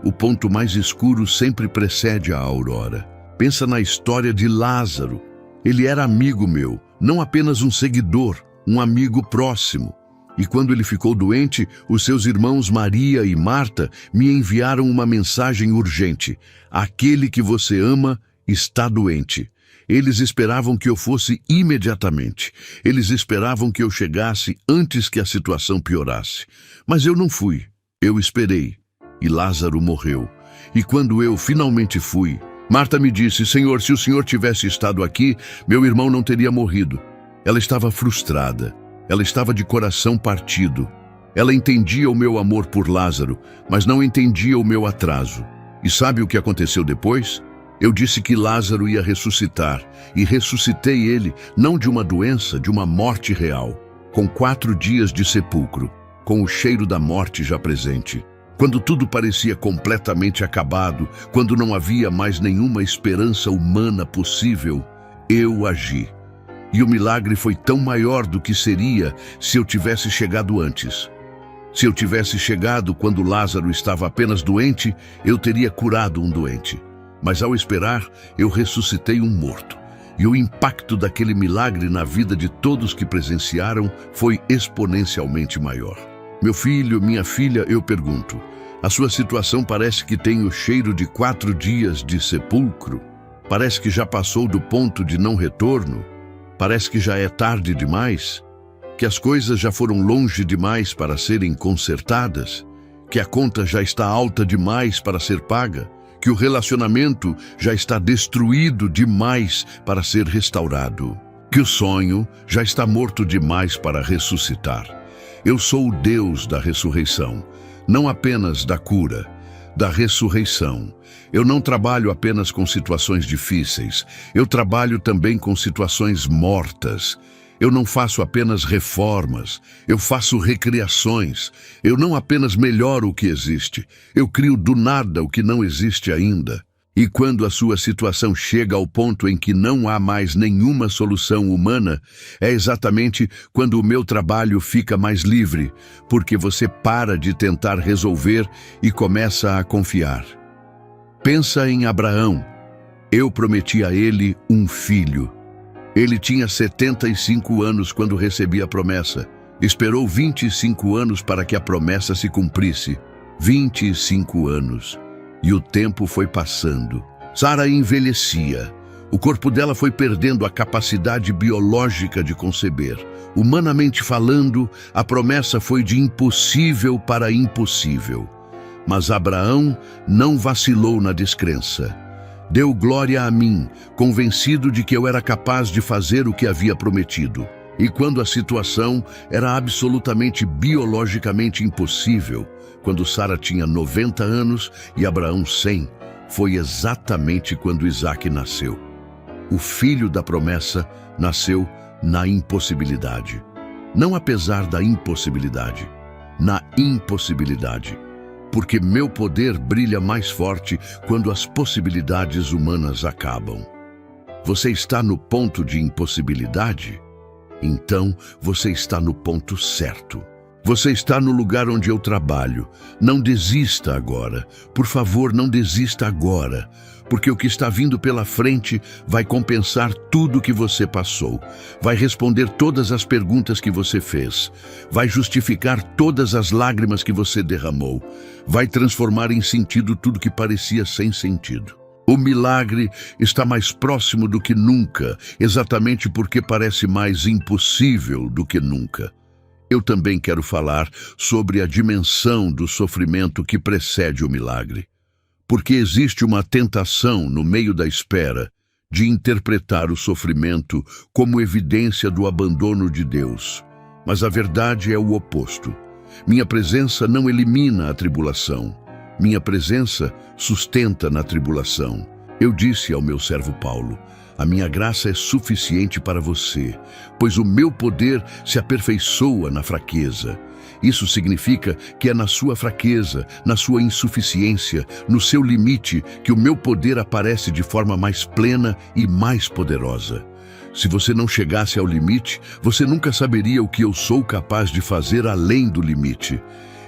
O ponto mais escuro sempre precede a aurora. Pensa na história de Lázaro. Ele era amigo meu, não apenas um seguidor, um amigo próximo. E quando ele ficou doente, os seus irmãos Maria e Marta me enviaram uma mensagem urgente. Aquele que você ama está doente. Eles esperavam que eu fosse imediatamente. Eles esperavam que eu chegasse antes que a situação piorasse. Mas eu não fui. Eu esperei. E Lázaro morreu. E quando eu finalmente fui, Marta me disse, Senhor, se o Senhor tivesse estado aqui, meu irmão não teria morrido. Ela estava frustrada. Ela estava de coração partido. Ela entendia o meu amor por Lázaro, mas não entendia o meu atraso. E sabe o que aconteceu depois? Eu disse que Lázaro ia ressuscitar, e ressuscitei ele, não de uma doença, de uma morte real, com 4 dias de sepulcro, com o cheiro da morte já presente. Quando tudo parecia completamente acabado, quando não havia mais nenhuma esperança humana possível, eu agi. E o milagre foi tão maior do que seria se eu tivesse chegado antes. Se eu tivesse chegado quando Lázaro estava apenas doente, eu teria curado um doente. Mas ao esperar, eu ressuscitei um morto. E o impacto daquele milagre na vida de todos que presenciaram foi exponencialmente maior. Meu filho, minha filha, eu pergunto, a sua situação parece que tem o cheiro de 4 dias de sepulcro? Parece que já passou do ponto de não retorno? Parece que já é tarde demais? Que as coisas já foram longe demais para serem consertadas? Que a conta já está alta demais para ser paga? Que o relacionamento já está destruído demais para ser restaurado? Que o sonho já está morto demais para ressuscitar? Eu sou o Deus da ressurreição, não apenas da cura, da ressurreição. Eu não trabalho apenas com situações difíceis, eu trabalho também com situações mortas. Eu não faço apenas reformas, eu faço recriações. Eu não apenas melhoro o que existe, eu crio do nada o que não existe ainda. E quando a sua situação chega ao ponto em que não há mais nenhuma solução humana, é exatamente quando o meu trabalho fica mais livre, porque você para de tentar resolver e começa a confiar. Pensa em Abraão. Eu prometi a ele um filho. Ele tinha 75 anos quando recebi a promessa. Esperou 25 anos para que a promessa se cumprisse. 25 anos. E o tempo foi passando. Sara envelhecia. O corpo dela foi perdendo a capacidade biológica de conceber. Humanamente falando, a promessa foi de impossível para impossível. Mas Abraão não vacilou na descrença. Deu glória a mim, convencido de que eu era capaz de fazer o que havia prometido. E quando a situação era absolutamente biologicamente impossível, quando Sara tinha 90 anos e Abraão 100, foi exatamente quando Isaque nasceu. O filho da promessa nasceu na impossibilidade. Não apesar da impossibilidade, na impossibilidade. Porque meu poder brilha mais forte quando as possibilidades humanas acabam. Você está no ponto de impossibilidade? Então você está no ponto certo. Você está no lugar onde eu trabalho. Não desista agora. Por favor, não desista agora. Porque o que está vindo pela frente vai compensar tudo que você passou. Vai responder todas as perguntas que você fez. Vai justificar todas as lágrimas que você derramou. Vai transformar em sentido tudo que parecia sem sentido. O milagre está mais próximo do que nunca, exatamente porque parece mais impossível do que nunca. Eu também quero falar sobre a dimensão do sofrimento que precede o milagre. Porque existe uma tentação no meio da espera de interpretar o sofrimento como evidência do abandono de Deus. Mas a verdade é o oposto. Minha presença não elimina a tribulação. Minha presença sustenta na tribulação. Eu disse ao meu servo Paulo, a minha graça é suficiente para você, pois o meu poder se aperfeiçoa na fraqueza. Isso significa que é na sua fraqueza, na sua insuficiência, no seu limite, que o meu poder aparece de forma mais plena e mais poderosa. Se você não chegasse ao limite, você nunca saberia o que eu sou capaz de fazer além do limite.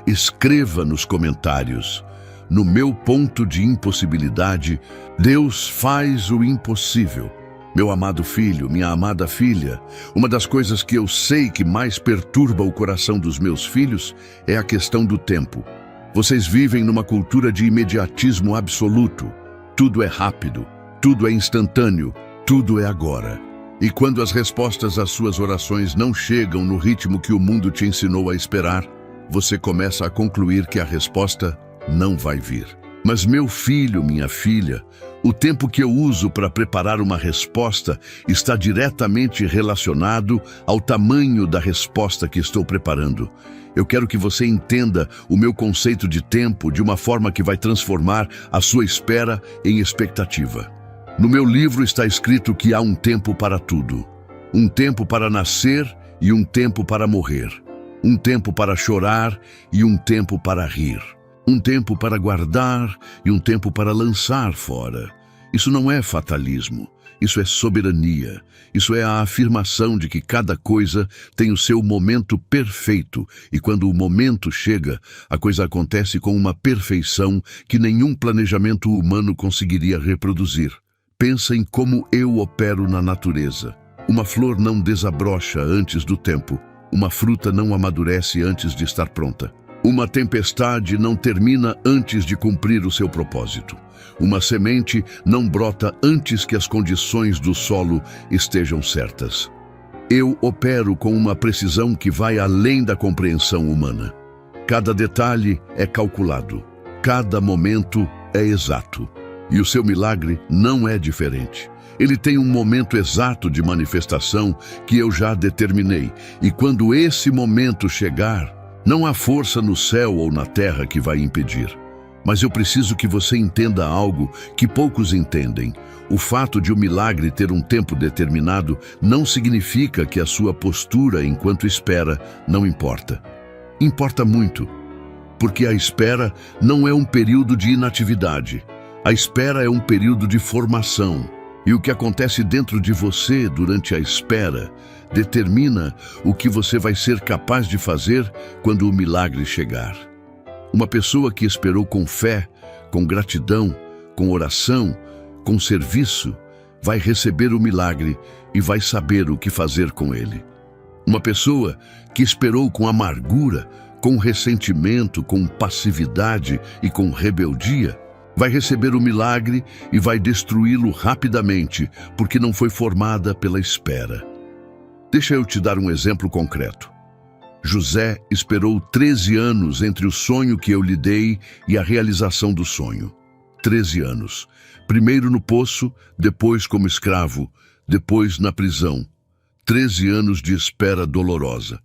Escreva nos comentários. No meu ponto de impossibilidade, Deus faz o impossível. Meu amado filho, minha amada filha, uma das coisas que eu sei que mais perturba o coração dos meus filhos é a questão do tempo. Vocês vivem numa cultura de imediatismo absoluto. Tudo é rápido, tudo é instantâneo, tudo é agora. E quando as respostas às suas orações não chegam no ritmo que o mundo te ensinou a esperar, você começa a concluir que a resposta não vai vir. Mas meu filho, minha filha, o tempo que eu uso para preparar uma resposta está diretamente relacionado ao tamanho da resposta que estou preparando. Eu quero que você entenda o meu conceito de tempo de uma forma que vai transformar a sua espera em expectativa. No meu livro está escrito que há um tempo para tudo. Um tempo para nascer e um tempo para morrer. Um tempo para chorar e um tempo para rir. Um tempo para guardar e um tempo para lançar fora. Isso não é fatalismo. Isso é soberania. Isso é a afirmação de que cada coisa tem o seu momento perfeito, e quando o momento chega, a coisa acontece com uma perfeição que nenhum planejamento humano conseguiria reproduzir. Pensa em como eu opero na natureza. Uma flor não desabrocha antes do tempo. Uma fruta não amadurece antes de estar pronta. Uma tempestade não termina antes de cumprir o seu propósito. Uma semente não brota antes que as condições do solo estejam certas. Eu opero com uma precisão que vai além da compreensão humana. Cada detalhe é calculado. Cada momento é exato. E o seu milagre não é diferente. Ele tem um momento exato de manifestação que eu já determinei. E quando esse momento chegar, não há força no céu ou na terra que vai impedir. Mas eu preciso que você entenda algo que poucos entendem. O fato de o milagre ter um tempo determinado não significa que a sua postura enquanto espera não importa. Importa muito, porque a espera não é um período de inatividade. A espera é um período de formação. E o que acontece dentro de você durante a espera determina o que você vai ser capaz de fazer quando o milagre chegar. Uma pessoa que esperou com fé, com gratidão, com oração, com serviço, vai receber o milagre e vai saber o que fazer com ele. Uma pessoa que esperou com amargura, com ressentimento, com passividade e com rebeldia, vai receber o milagre e vai destruí-lo rapidamente, porque não foi formada pela espera. Deixa eu te dar um exemplo concreto. José esperou 13 anos entre o sonho que eu lhe dei e a realização do sonho. 13 anos. Primeiro no poço, depois como escravo, depois na prisão. 13 anos de espera dolorosa.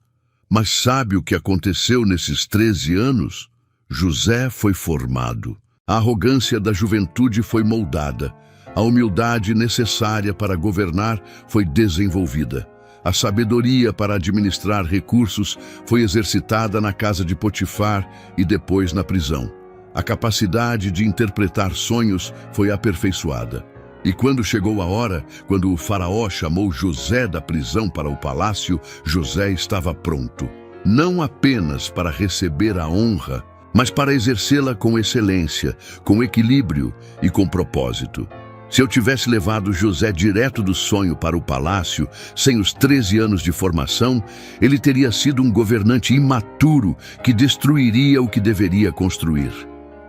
Mas sabe o que aconteceu nesses 13 anos? José foi formado. A arrogância da juventude foi moldada. A humildade necessária para governar foi desenvolvida. A sabedoria para administrar recursos foi exercitada na casa de Potifar e depois na prisão. A capacidade de interpretar sonhos foi aperfeiçoada. E quando chegou a hora, quando o faraó chamou José da prisão para o palácio, José estava pronto. Não apenas para receber a honra, mas para exercê-la com excelência, com equilíbrio e com propósito. Se eu tivesse levado José direto do sonho para o palácio, sem os 13 anos de formação, ele teria sido um governante imaturo que destruiria o que deveria construir.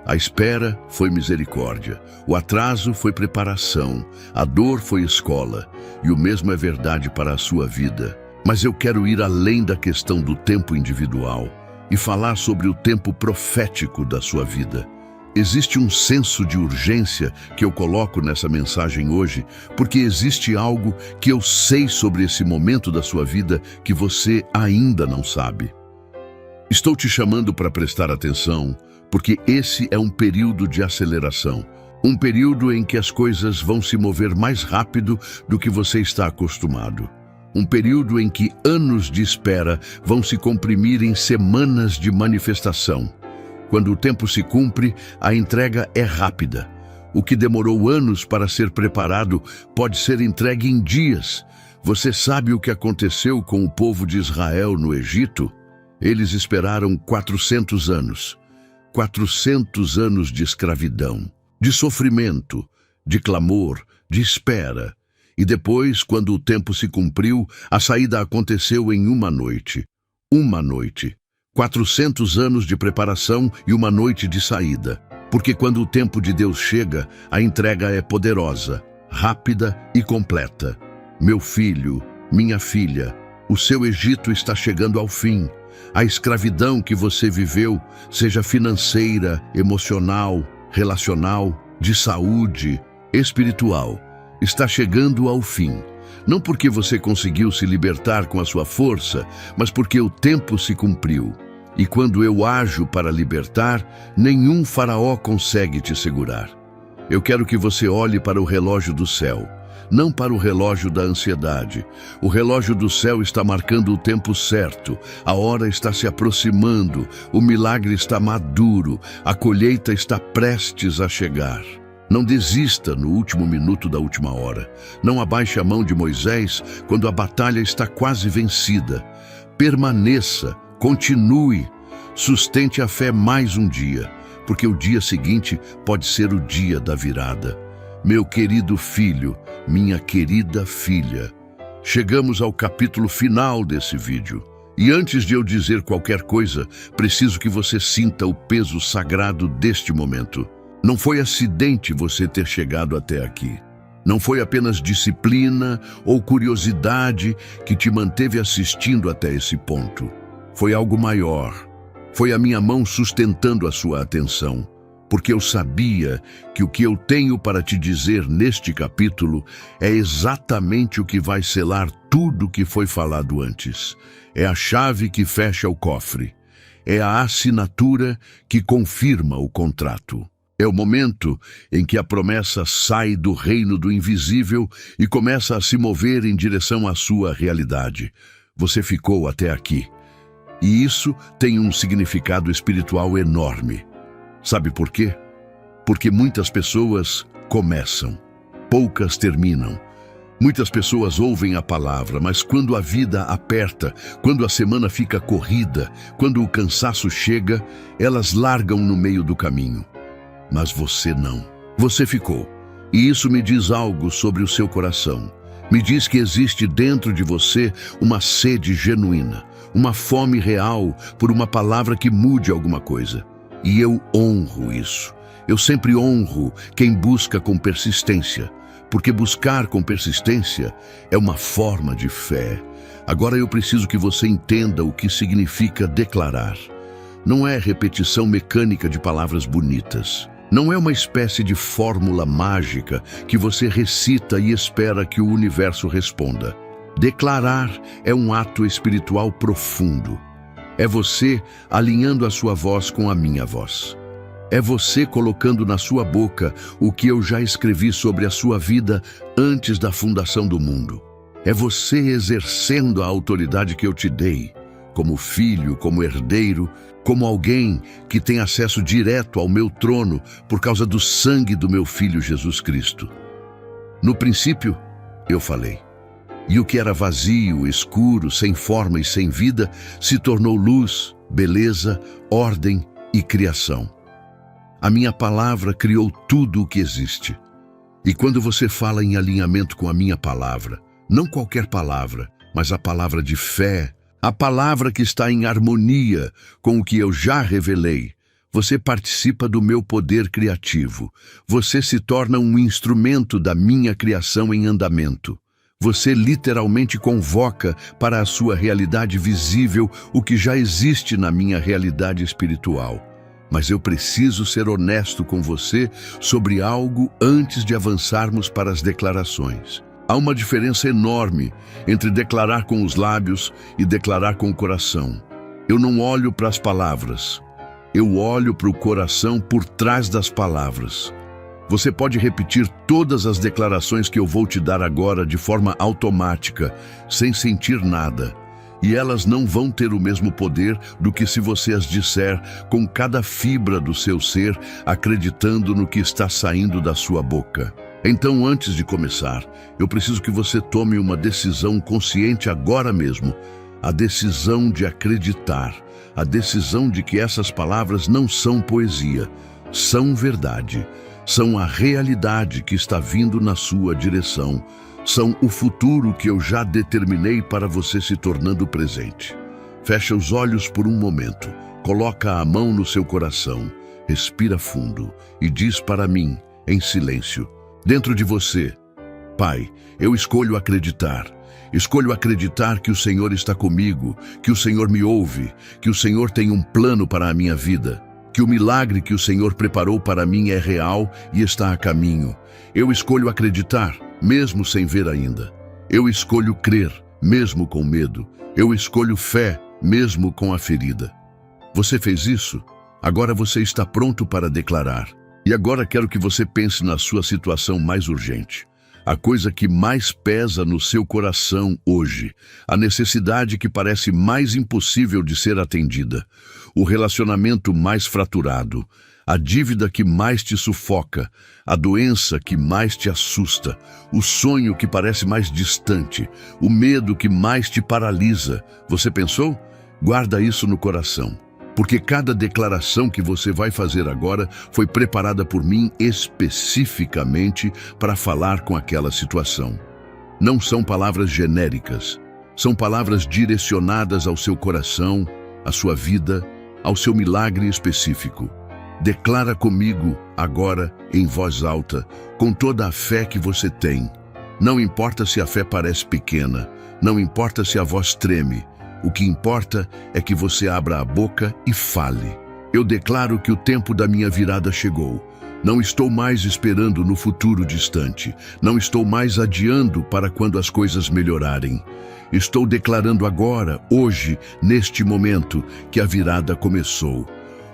A espera foi misericórdia, o atraso foi preparação, a dor foi escola, e o mesmo é verdade para a sua vida. Mas eu quero ir além da questão do tempo individual e falar sobre o tempo profético da sua vida. Existe um senso de urgência que eu coloco nessa mensagem hoje, porque existe algo que eu sei sobre esse momento da sua vida que você ainda não sabe. Estou te chamando para prestar atenção, porque esse é um período de aceleração, um período em que as coisas vão se mover mais rápido do que você está acostumado. Um período em que anos de espera vão se comprimir em semanas de manifestação. Quando o tempo se cumpre, a entrega é rápida. O que demorou anos para ser preparado pode ser entregue em dias. Você sabe o que aconteceu com o povo de Israel no Egito? Eles esperaram 400 anos. 400 anos de escravidão, de sofrimento, de clamor, de espera. E depois, quando o tempo se cumpriu, a saída aconteceu em uma noite. Uma noite. 400 anos de preparação e uma noite de saída. Porque quando o tempo de Deus chega, a entrega é poderosa, rápida e completa. Meu filho, minha filha, o seu Egito está chegando ao fim. A escravidão que você viveu, seja financeira, emocional, relacional, de saúde, espiritual, está chegando ao fim. Não porque você conseguiu se libertar com a sua força, mas porque o tempo se cumpriu. E quando eu ajo para libertar, nenhum faraó consegue te segurar. Eu quero que você olhe para o relógio do céu, não para o relógio da ansiedade. O relógio do céu está marcando o tempo certo, a hora está se aproximando, o milagre está maduro, a colheita está prestes a chegar. Não desista no último minuto da última hora. Não abaixe a mão de Moisés quando a batalha está quase vencida. Permaneça, continue, sustente a fé mais um dia, porque o dia seguinte pode ser o dia da virada. Meu querido filho, minha querida filha, chegamos ao capítulo final desse vídeo. E antes de eu dizer qualquer coisa, preciso que você sinta o peso sagrado deste momento. Não foi acidente você ter chegado até aqui. Não foi apenas disciplina ou curiosidade que te manteve assistindo até esse ponto. Foi algo maior. Foi a minha mão sustentando a sua atenção, porque eu sabia que o que eu tenho para te dizer neste capítulo é exatamente o que vai selar tudo o que foi falado antes. É a chave que fecha o cofre. É a assinatura que confirma o contrato. É o momento em que a promessa sai do reino do invisível e começa a se mover em direção à sua realidade. Você ficou até aqui. E isso tem um significado espiritual enorme. Sabe por quê? Porque muitas pessoas começam, poucas terminam. Muitas pessoas ouvem a palavra, mas quando a vida aperta, quando a semana fica corrida, quando o cansaço chega, elas largam no meio do caminho. Mas você não. Você ficou. E isso me diz algo sobre o seu coração. Me diz que existe dentro de você uma sede genuína, uma fome real por uma palavra que mude alguma coisa. E eu honro isso. Eu sempre honro quem busca com persistência, porque buscar com persistência é uma forma de fé. Agora eu preciso que você entenda o que significa declarar. Não é repetição mecânica de palavras bonitas. Não é uma espécie de fórmula mágica que você recita e espera que o universo responda. Declarar é um ato espiritual profundo. É você alinhando a sua voz com a minha voz. É você colocando na sua boca o que eu já escrevi sobre a sua vida antes da fundação do mundo. É você exercendo a autoridade que eu te dei, como filho, como herdeiro, como alguém que tem acesso direto ao meu trono por causa do sangue do meu Filho Jesus Cristo. No princípio, eu falei. E o que era vazio, escuro, sem forma e sem vida, se tornou luz, beleza, ordem e criação. A minha palavra criou tudo o que existe. E quando você fala em alinhamento com a minha palavra, não qualquer palavra, mas a palavra de fé, a palavra que está em harmonia com o que eu já revelei, você participa do meu poder criativo. Você se torna um instrumento da minha criação em andamento. Você literalmente convoca para a sua realidade visível o que já existe na minha realidade espiritual. Mas eu preciso ser honesto com você sobre algo antes de avançarmos para as declarações. Há uma diferença enorme entre declarar com os lábios e declarar com o coração. Eu não olho para as palavras. Eu olho para o coração por trás das palavras. Você pode repetir todas as declarações que eu vou te dar agora de forma automática, sem sentir nada. E elas não vão ter o mesmo poder do que se você as disser com cada fibra do seu ser, acreditando no que está saindo da sua boca. Então, antes de começar, eu preciso que você tome uma decisão consciente agora mesmo. A decisão de acreditar. A decisão de que essas palavras não são poesia, são verdade. São a realidade que está vindo na sua direção. São o futuro que eu já determinei para você se tornando presente. Fecha os olhos por um momento. Coloca a mão no seu coração. Respira fundo e diz para mim, em silêncio, dentro de você: Pai, eu escolho acreditar. Escolho acreditar que o Senhor está comigo, que o Senhor me ouve, que o Senhor tem um plano para a minha vida, que o milagre que o Senhor preparou para mim é real e está a caminho. Eu escolho acreditar, mesmo sem ver ainda. Eu escolho crer, mesmo com medo. Eu escolho fé, mesmo com a ferida. Você fez isso? Agora você está pronto para declarar. E agora quero que você pense na sua situação mais urgente. A coisa que mais pesa no seu coração hoje, a necessidade que parece mais impossível de ser atendida, o relacionamento mais fraturado, a dívida que mais te sufoca, a doença que mais te assusta, o sonho que parece mais distante, o medo que mais te paralisa. Você pensou? Guarda isso no coração, porque cada declaração que você vai fazer agora foi preparada por mim especificamente para falar com aquela situação. Não são palavras genéricas, são palavras direcionadas ao seu coração, à sua vida, ao seu milagre específico. Declara comigo agora em voz alta, com toda a fé que você tem. Não importa se a fé parece pequena, não importa se a voz treme. O que importa é que você abra a boca e fale. Eu declaro que o tempo da minha virada chegou. Não estou mais esperando no futuro distante. Não estou mais adiando para quando as coisas melhorarem. Estou declarando agora, hoje, neste momento, que a virada começou.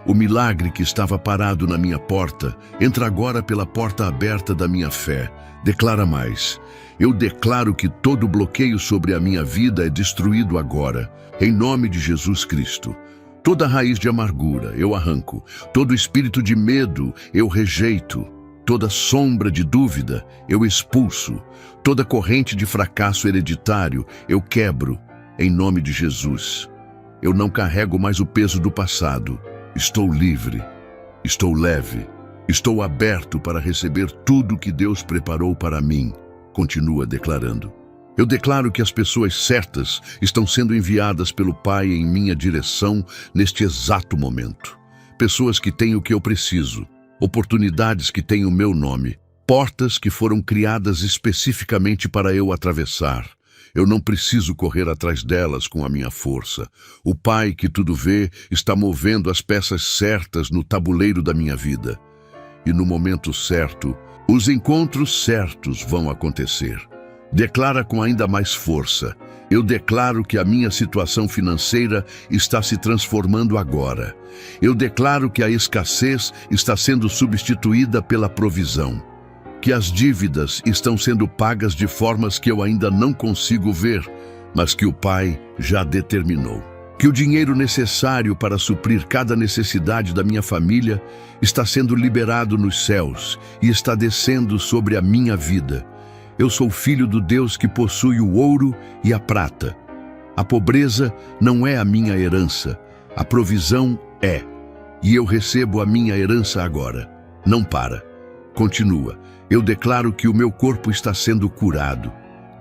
O milagre que estava parado na minha porta entra agora pela porta aberta da minha fé. Declara mais. Eu declaro que todo bloqueio sobre a minha vida é destruído agora, em nome de Jesus Cristo. Toda raiz de amargura eu arranco, todo espírito de medo eu rejeito, toda sombra de dúvida eu expulso, toda corrente de fracasso hereditário eu quebro, em nome de Jesus. Eu não carrego mais o peso do passado. Estou livre, estou leve, estou aberto para receber tudo que Deus preparou para mim. Continua declarando. Eu declaro que as pessoas certas estão sendo enviadas pelo Pai em minha direção neste exato momento. Pessoas que têm o que eu preciso, oportunidades que têm o meu nome, portas que foram criadas especificamente para eu atravessar. Eu não preciso correr atrás delas com a minha força. O Pai que tudo vê está movendo as peças certas no tabuleiro da minha vida. E no momento certo, os encontros certos vão acontecer. Declara com ainda mais força. Eu declaro que a minha situação financeira está se transformando agora. Eu declaro que a escassez está sendo substituída pela provisão. Que as dívidas estão sendo pagas de formas que eu ainda não consigo ver, mas que o Pai já determinou. Que o dinheiro necessário para suprir cada necessidade da minha família está sendo liberado nos céus e está descendo sobre a minha vida. Eu sou filho do Deus que possui o ouro e a prata. A pobreza não é a minha herança, a provisão é. E eu recebo a minha herança agora. Não para. Continua. Eu declaro que o meu corpo está sendo curado.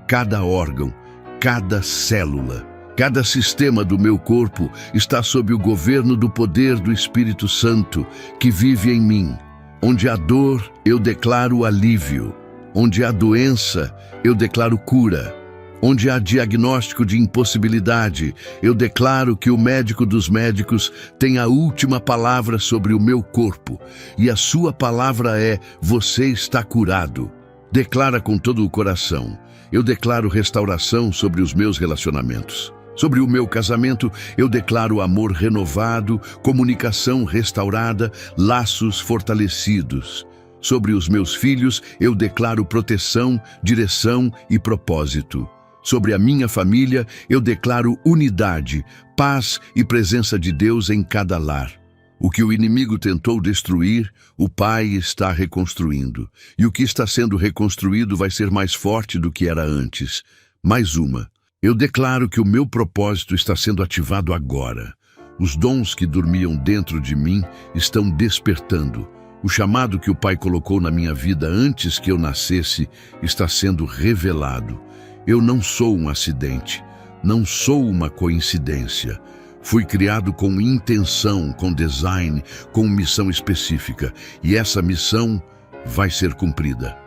Cada órgão, cada célula, cada sistema do meu corpo está sob o governo do poder do Espírito Santo que vive em mim. Onde há dor, eu declaro alívio. Onde há doença, eu declaro cura. Onde há diagnóstico de impossibilidade, eu declaro que o médico dos médicos tem a última palavra sobre o meu corpo. E a sua palavra é: você está curado. Declara com todo o coração. Eu declaro restauração sobre os meus relacionamentos. Sobre o meu casamento, eu declaro amor renovado, comunicação restaurada, laços fortalecidos. Sobre os meus filhos, eu declaro proteção, direção e propósito. Sobre a minha família, eu declaro unidade, paz e presença de Deus em cada lar. O que o inimigo tentou destruir, o Pai está reconstruindo. E o que está sendo reconstruído vai ser mais forte do que era antes. Mais uma. Eu declaro que o meu propósito está sendo ativado agora. Os dons que dormiam dentro de mim estão despertando. O chamado que o Pai colocou na minha vida antes que eu nascesse está sendo revelado. Eu não sou um acidente, não sou uma coincidência. Fui criado com intenção, com design, com missão específica. E essa missão vai ser cumprida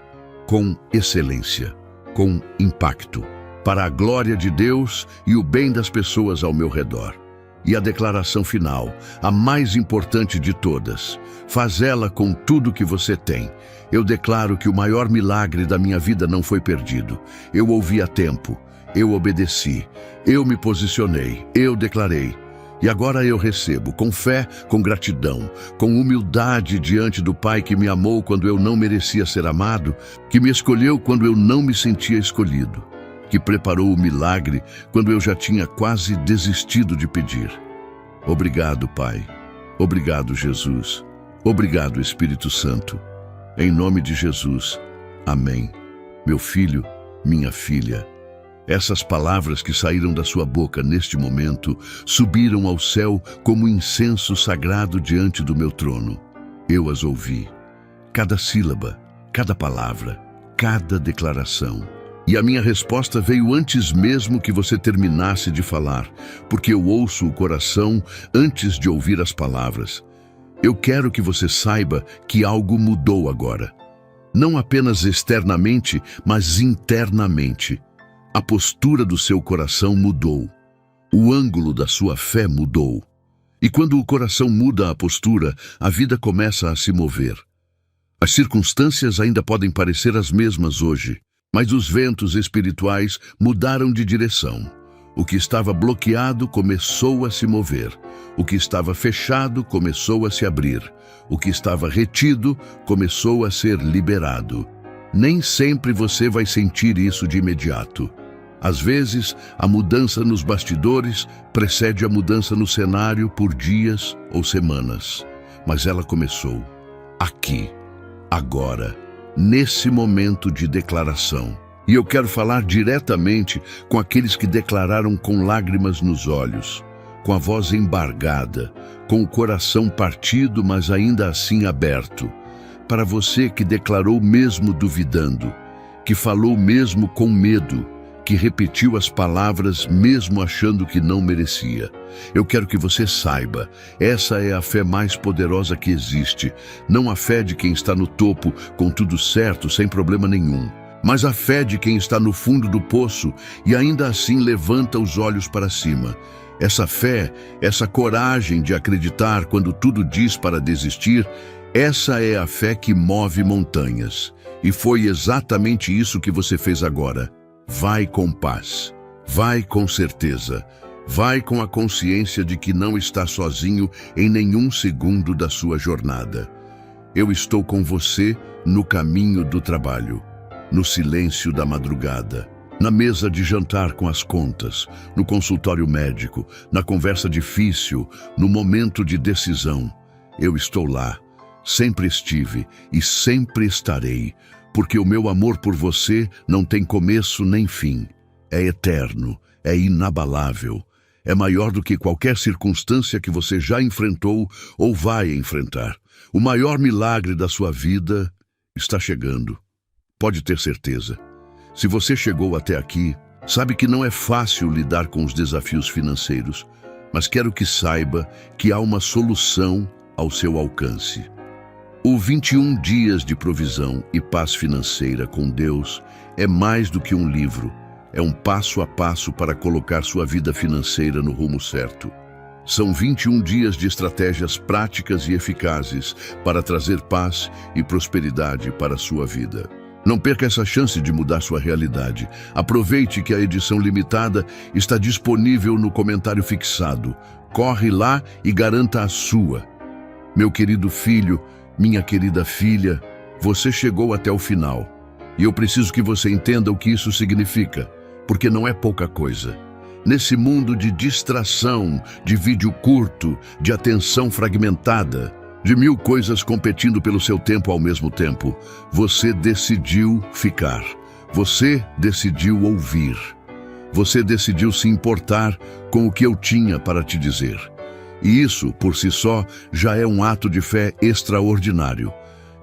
com excelência, com impacto, para a glória de Deus e o bem das pessoas ao meu redor. E a declaração final, a mais importante de todas, faz ela com tudo que você tem. Eu declaro que o maior milagre da minha vida não foi perdido. Eu ouvi a tempo, eu obedeci, eu me posicionei, eu declarei. E agora eu recebo, com fé, com gratidão, com humildade diante do Pai que me amou quando eu não merecia ser amado, que me escolheu quando eu não me sentia escolhido, que preparou o milagre quando eu já tinha quase desistido de pedir. Obrigado, Pai. Obrigado, Jesus. Obrigado, Espírito Santo. Em nome de Jesus. Amém. Meu filho, minha filha, essas palavras que saíram da sua boca neste momento subiram ao céu como incenso sagrado diante do meu trono. Eu as ouvi. Cada sílaba, cada palavra, cada declaração. E a minha resposta veio antes mesmo que você terminasse de falar, porque eu ouço o coração antes de ouvir as palavras. Eu quero que você saiba que algo mudou agora. Não apenas externamente, mas internamente. A postura do seu coração mudou. O ângulo da sua fé mudou. E quando o coração muda a postura, a vida começa a se mover. As circunstâncias ainda podem parecer as mesmas hoje, mas os ventos espirituais mudaram de direção. O que estava bloqueado começou a se mover. O que estava fechado começou a se abrir. O que estava retido começou a ser liberado. Nem sempre você vai sentir isso de imediato. Às vezes, a mudança nos bastidores precede a mudança no cenário por dias ou semanas. Mas ela começou aqui, agora, nesse momento de declaração. E eu quero falar diretamente com aqueles que declararam com lágrimas nos olhos, com a voz embargada, com o coração partido, mas ainda assim aberto. Para você que declarou mesmo duvidando, que falou mesmo com medo, que repetiu as palavras mesmo achando que não merecia. Eu quero que você saiba, essa é a fé mais poderosa que existe. Não a fé de quem está no topo, com tudo certo, sem problema nenhum. Mas a fé de quem está no fundo do poço e ainda assim levanta os olhos para cima. Essa fé, essa coragem de acreditar quando tudo diz para desistir, essa é a fé que move montanhas. E foi exatamente isso que você fez agora. Vai com paz, vai com certeza, vai com a consciência de que não está sozinho em nenhum segundo da sua jornada. Eu estou com você no caminho do trabalho, no silêncio da madrugada, na mesa de jantar com as contas, no consultório médico, na conversa difícil, no momento de decisão. Eu estou lá, sempre estive e sempre estarei, porque o meu amor por você não tem começo nem fim. É eterno, é inabalável, é maior do que qualquer circunstância que você já enfrentou ou vai enfrentar. O maior milagre da sua vida está chegando. Pode ter certeza. Se você chegou até aqui, sabe que não é fácil lidar com os desafios financeiros, mas quero que saiba que há uma solução ao seu alcance. O 21 dias de provisão e paz financeira com Deus é mais do que um livro, é um passo a passo para colocar sua vida financeira no rumo certo. São 21 dias de estratégias práticas e eficazes para trazer paz e prosperidade para a sua vida. Não perca essa chance de mudar sua realidade. Aproveite que a edição limitada está disponível no comentário fixado. Corre lá e garanta a sua. Meu querido filho, minha querida filha, você chegou até o final. E eu preciso que você entenda o que isso significa, porque não é pouca coisa. Nesse mundo de distração, de vídeo curto, de atenção fragmentada, de 1000 coisas competindo pelo seu tempo ao mesmo tempo, você decidiu ficar. Você decidiu ouvir. Você decidiu se importar com o que eu tinha para te dizer. E isso, por si só, já é um ato de fé extraordinário.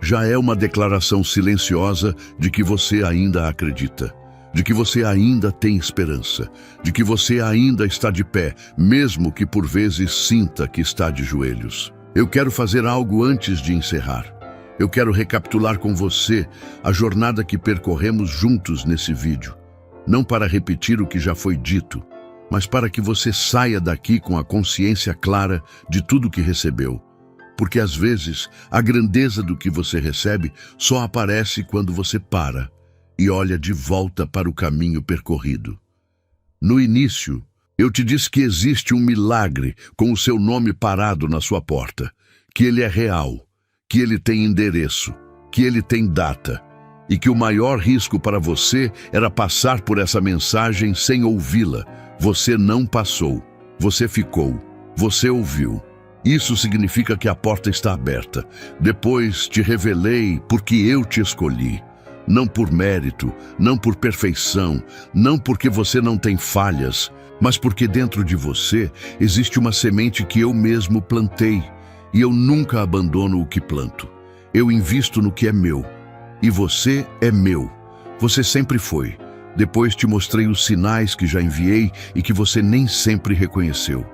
Já é uma declaração silenciosa de que você ainda acredita, de que você ainda tem esperança, de que você ainda está de pé, mesmo que por vezes sinta que está de joelhos. Eu quero fazer algo antes de encerrar. Eu quero recapitular com você a jornada que percorremos juntos nesse vídeo. Não para repetir o que já foi dito, mas para que você saia daqui com a consciência clara de tudo que recebeu. Porque às vezes a grandeza do que você recebe só aparece quando você para e olha de volta para o caminho percorrido. No início, eu te disse que existe um milagre com o seu nome parado na sua porta, que ele é real, que ele tem endereço, que ele tem data, e que o maior risco para você era passar por essa mensagem sem ouvi-la. Você não passou, você ficou, você ouviu. Isso significa que a porta está aberta. Depois te revelei porque eu te escolhi. Não por mérito, não por perfeição, não porque você não tem falhas, mas porque dentro de você existe uma semente que eu mesmo plantei. E eu nunca abandono o que planto. Eu invisto no que é meu. E você é meu. Você sempre foi. Depois te mostrei os sinais que já enviei e que você nem sempre reconheceu.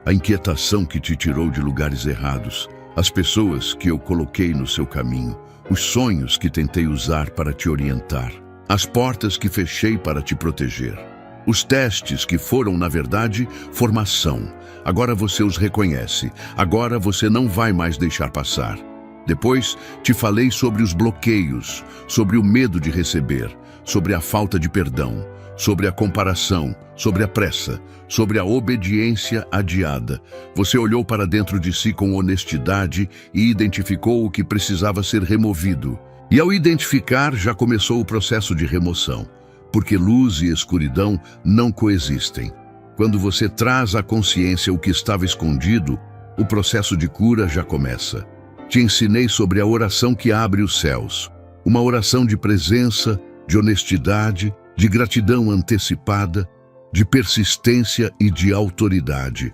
A inquietação que te tirou de lugares errados, as pessoas que eu coloquei no seu caminho, os sonhos que tentei usar para te orientar, as portas que fechei para te proteger, os testes que foram, na verdade, formação. Agora você os reconhece, agora você não vai mais deixar passar. Depois te falei sobre os bloqueios, sobre o medo de receber, sobre a falta de perdão, sobre a comparação, sobre a pressa, sobre a obediência adiada. Você olhou para dentro de si com honestidade e identificou o que precisava ser removido. E ao identificar, já começou o processo de remoção, porque luz e escuridão não coexistem. Quando você traz à consciência o que estava escondido, o processo de cura já começa. Te ensinei sobre a oração que abre os céus, uma oração de presença, de honestidade, de gratidão antecipada, de persistência e de autoridade.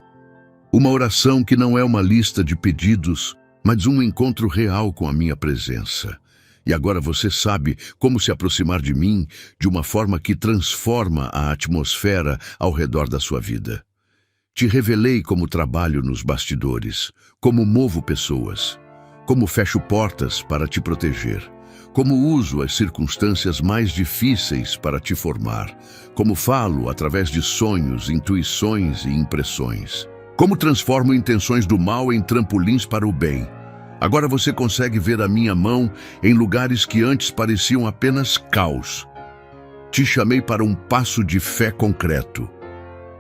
Uma oração que não é uma lista de pedidos, mas um encontro real com a minha presença. E agora você sabe como se aproximar de mim de uma forma que transforma a atmosfera ao redor da sua vida. Te revelei como trabalho nos bastidores, como movo pessoas, como fecho portas para te proteger, como uso as circunstâncias mais difíceis para te formar, como falo através de sonhos, intuições e impressões, como transformo intenções do mal em trampolins para o bem. Agora você consegue ver a minha mão em lugares que antes pareciam apenas caos. Te chamei para um passo de fé concreto,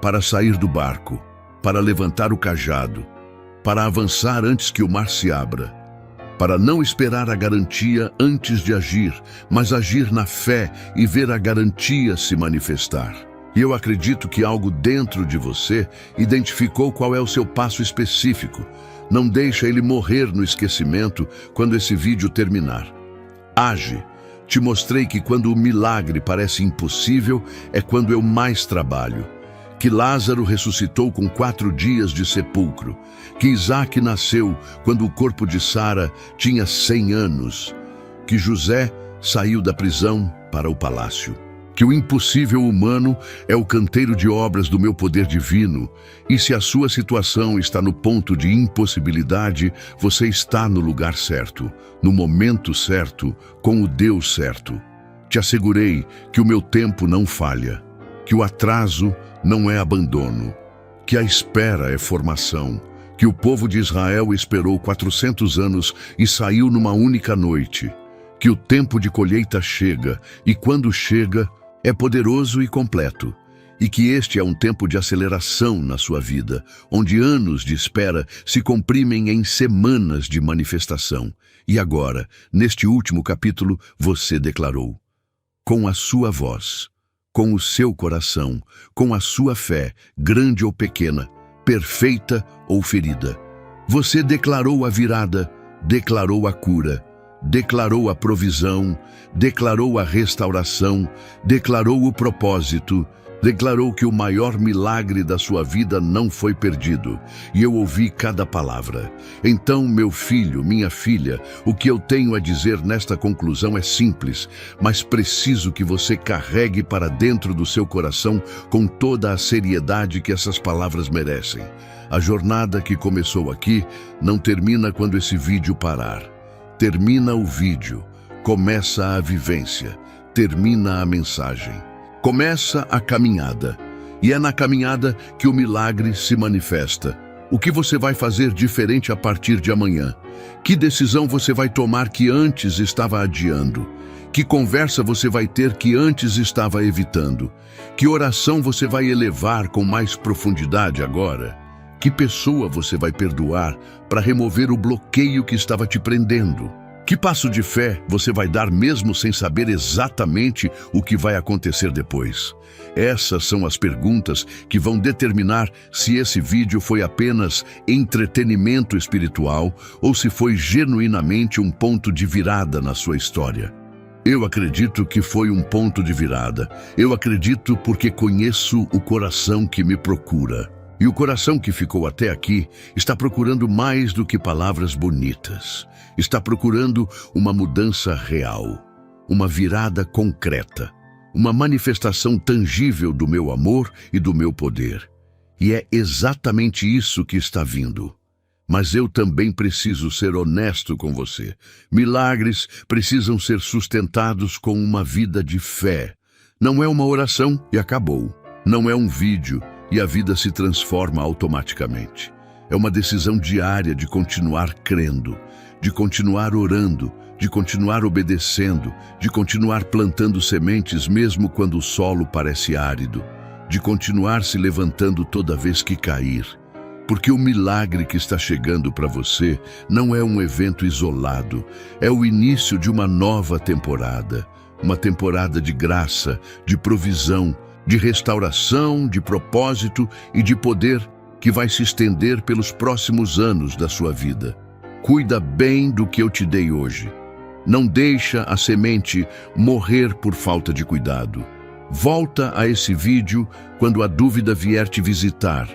para sair do barco, para levantar o cajado, para avançar antes que o mar se abra, para não esperar a garantia antes de agir, mas agir na fé e ver a garantia se manifestar. E eu acredito que algo dentro de você identificou qual é o seu passo específico. Não deixa ele morrer no esquecimento quando esse vídeo terminar. Age. Te mostrei que quando o milagre parece impossível, é quando eu mais trabalho. Que Lázaro ressuscitou com 4 dias de sepulcro, que Isaac nasceu quando o corpo de Sara tinha 100 anos, que José saiu da prisão para o palácio, que o impossível humano é o canteiro de obras do meu poder divino, e se a sua situação está no ponto de impossibilidade, você está no lugar certo, no momento certo, com o Deus certo. Te assegurei que o meu tempo não falha, que o atraso não é abandono, que a espera é formação, que o povo de Israel esperou 400 anos e saiu numa única noite, que o tempo de colheita chega e quando chega é poderoso e completo, e que este é um tempo de aceleração na sua vida, onde anos de espera se comprimem em semanas de manifestação. E agora, neste último capítulo, você declarou, com a sua voz, com o seu coração, com a sua fé, grande ou pequena, perfeita ou ferida. Você declarou a virada, declarou a cura, declarou a provisão, declarou a restauração, declarou o propósito, declarou que o maior milagre da sua vida não foi perdido, e eu ouvi cada palavra. Então, meu filho, minha filha, o que eu tenho a dizer nesta conclusão é simples, mas preciso que você carregue para dentro do seu coração com toda a seriedade que essas palavras merecem. A jornada que começou aqui não termina quando esse vídeo parar. Termina o vídeo, começa a vivência, termina a mensagem. Começa a caminhada, e é na caminhada que o milagre se manifesta. O que você vai fazer diferente a partir de amanhã? Que decisão você vai tomar que antes estava adiando? Que conversa você vai ter que antes estava evitando? Que oração você vai elevar com mais profundidade agora? Que pessoa você vai perdoar para remover o bloqueio que estava te prendendo? Que passo de fé você vai dar mesmo sem saber exatamente o que vai acontecer depois? Essas são as perguntas que vão determinar se esse vídeo foi apenas entretenimento espiritual ou se foi genuinamente um ponto de virada na sua história. Eu acredito que foi um ponto de virada. Eu acredito porque conheço o coração que me procura. E o coração que ficou até aqui está procurando mais do que palavras bonitas. Está procurando uma mudança real, uma virada concreta, uma manifestação tangível do meu amor e do meu poder. E é exatamente isso que está vindo. Mas eu também preciso ser honesto com você. Milagres precisam ser sustentados com uma vida de fé. Não é uma oração e acabou. Não é um vídeo e a vida se transforma automaticamente. É uma decisão diária de continuar crendo, de continuar orando, de continuar obedecendo, de continuar plantando sementes mesmo quando o solo parece árido, de continuar se levantando toda vez que cair. Porque o milagre que está chegando para você não é um evento isolado, é o início de uma nova temporada. Uma temporada de graça, de provisão, de restauração, de propósito e de poder que vai se estender pelos próximos anos da sua vida. Cuida bem do que eu te dei hoje. Não deixa a semente morrer por falta de cuidado. Volta a esse vídeo quando a dúvida vier te visitar,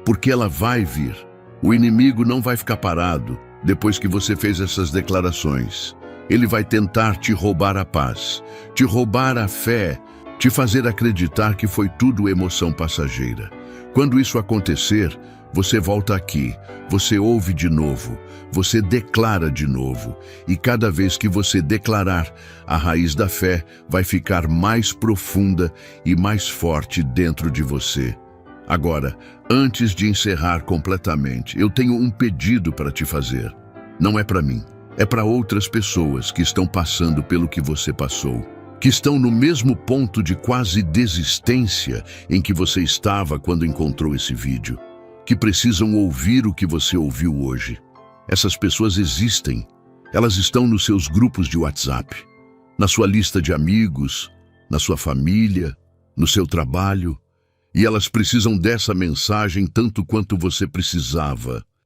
porque ela vai vir. O inimigo não vai ficar parado depois que você fez essas declarações. Ele vai tentar te roubar a paz, te roubar a fé, te fazer acreditar que foi tudo emoção passageira. Quando isso acontecer, você volta aqui, você ouve de novo, você declara de novo. E cada vez que você declarar, a raiz da fé vai ficar mais profunda e mais forte dentro de você. Agora, antes de encerrar completamente, eu tenho um pedido para te fazer. Não é para mim, é para outras pessoas que estão passando pelo que você passou, que estão no mesmo ponto de quase desistência em que você estava quando encontrou esse vídeo, que precisam ouvir o que você ouviu hoje. Essas pessoas existem. Elas estão nos seus grupos de WhatsApp, na sua lista de amigos, na sua família, no seu trabalho, e elas precisam dessa mensagem tanto quanto você precisava.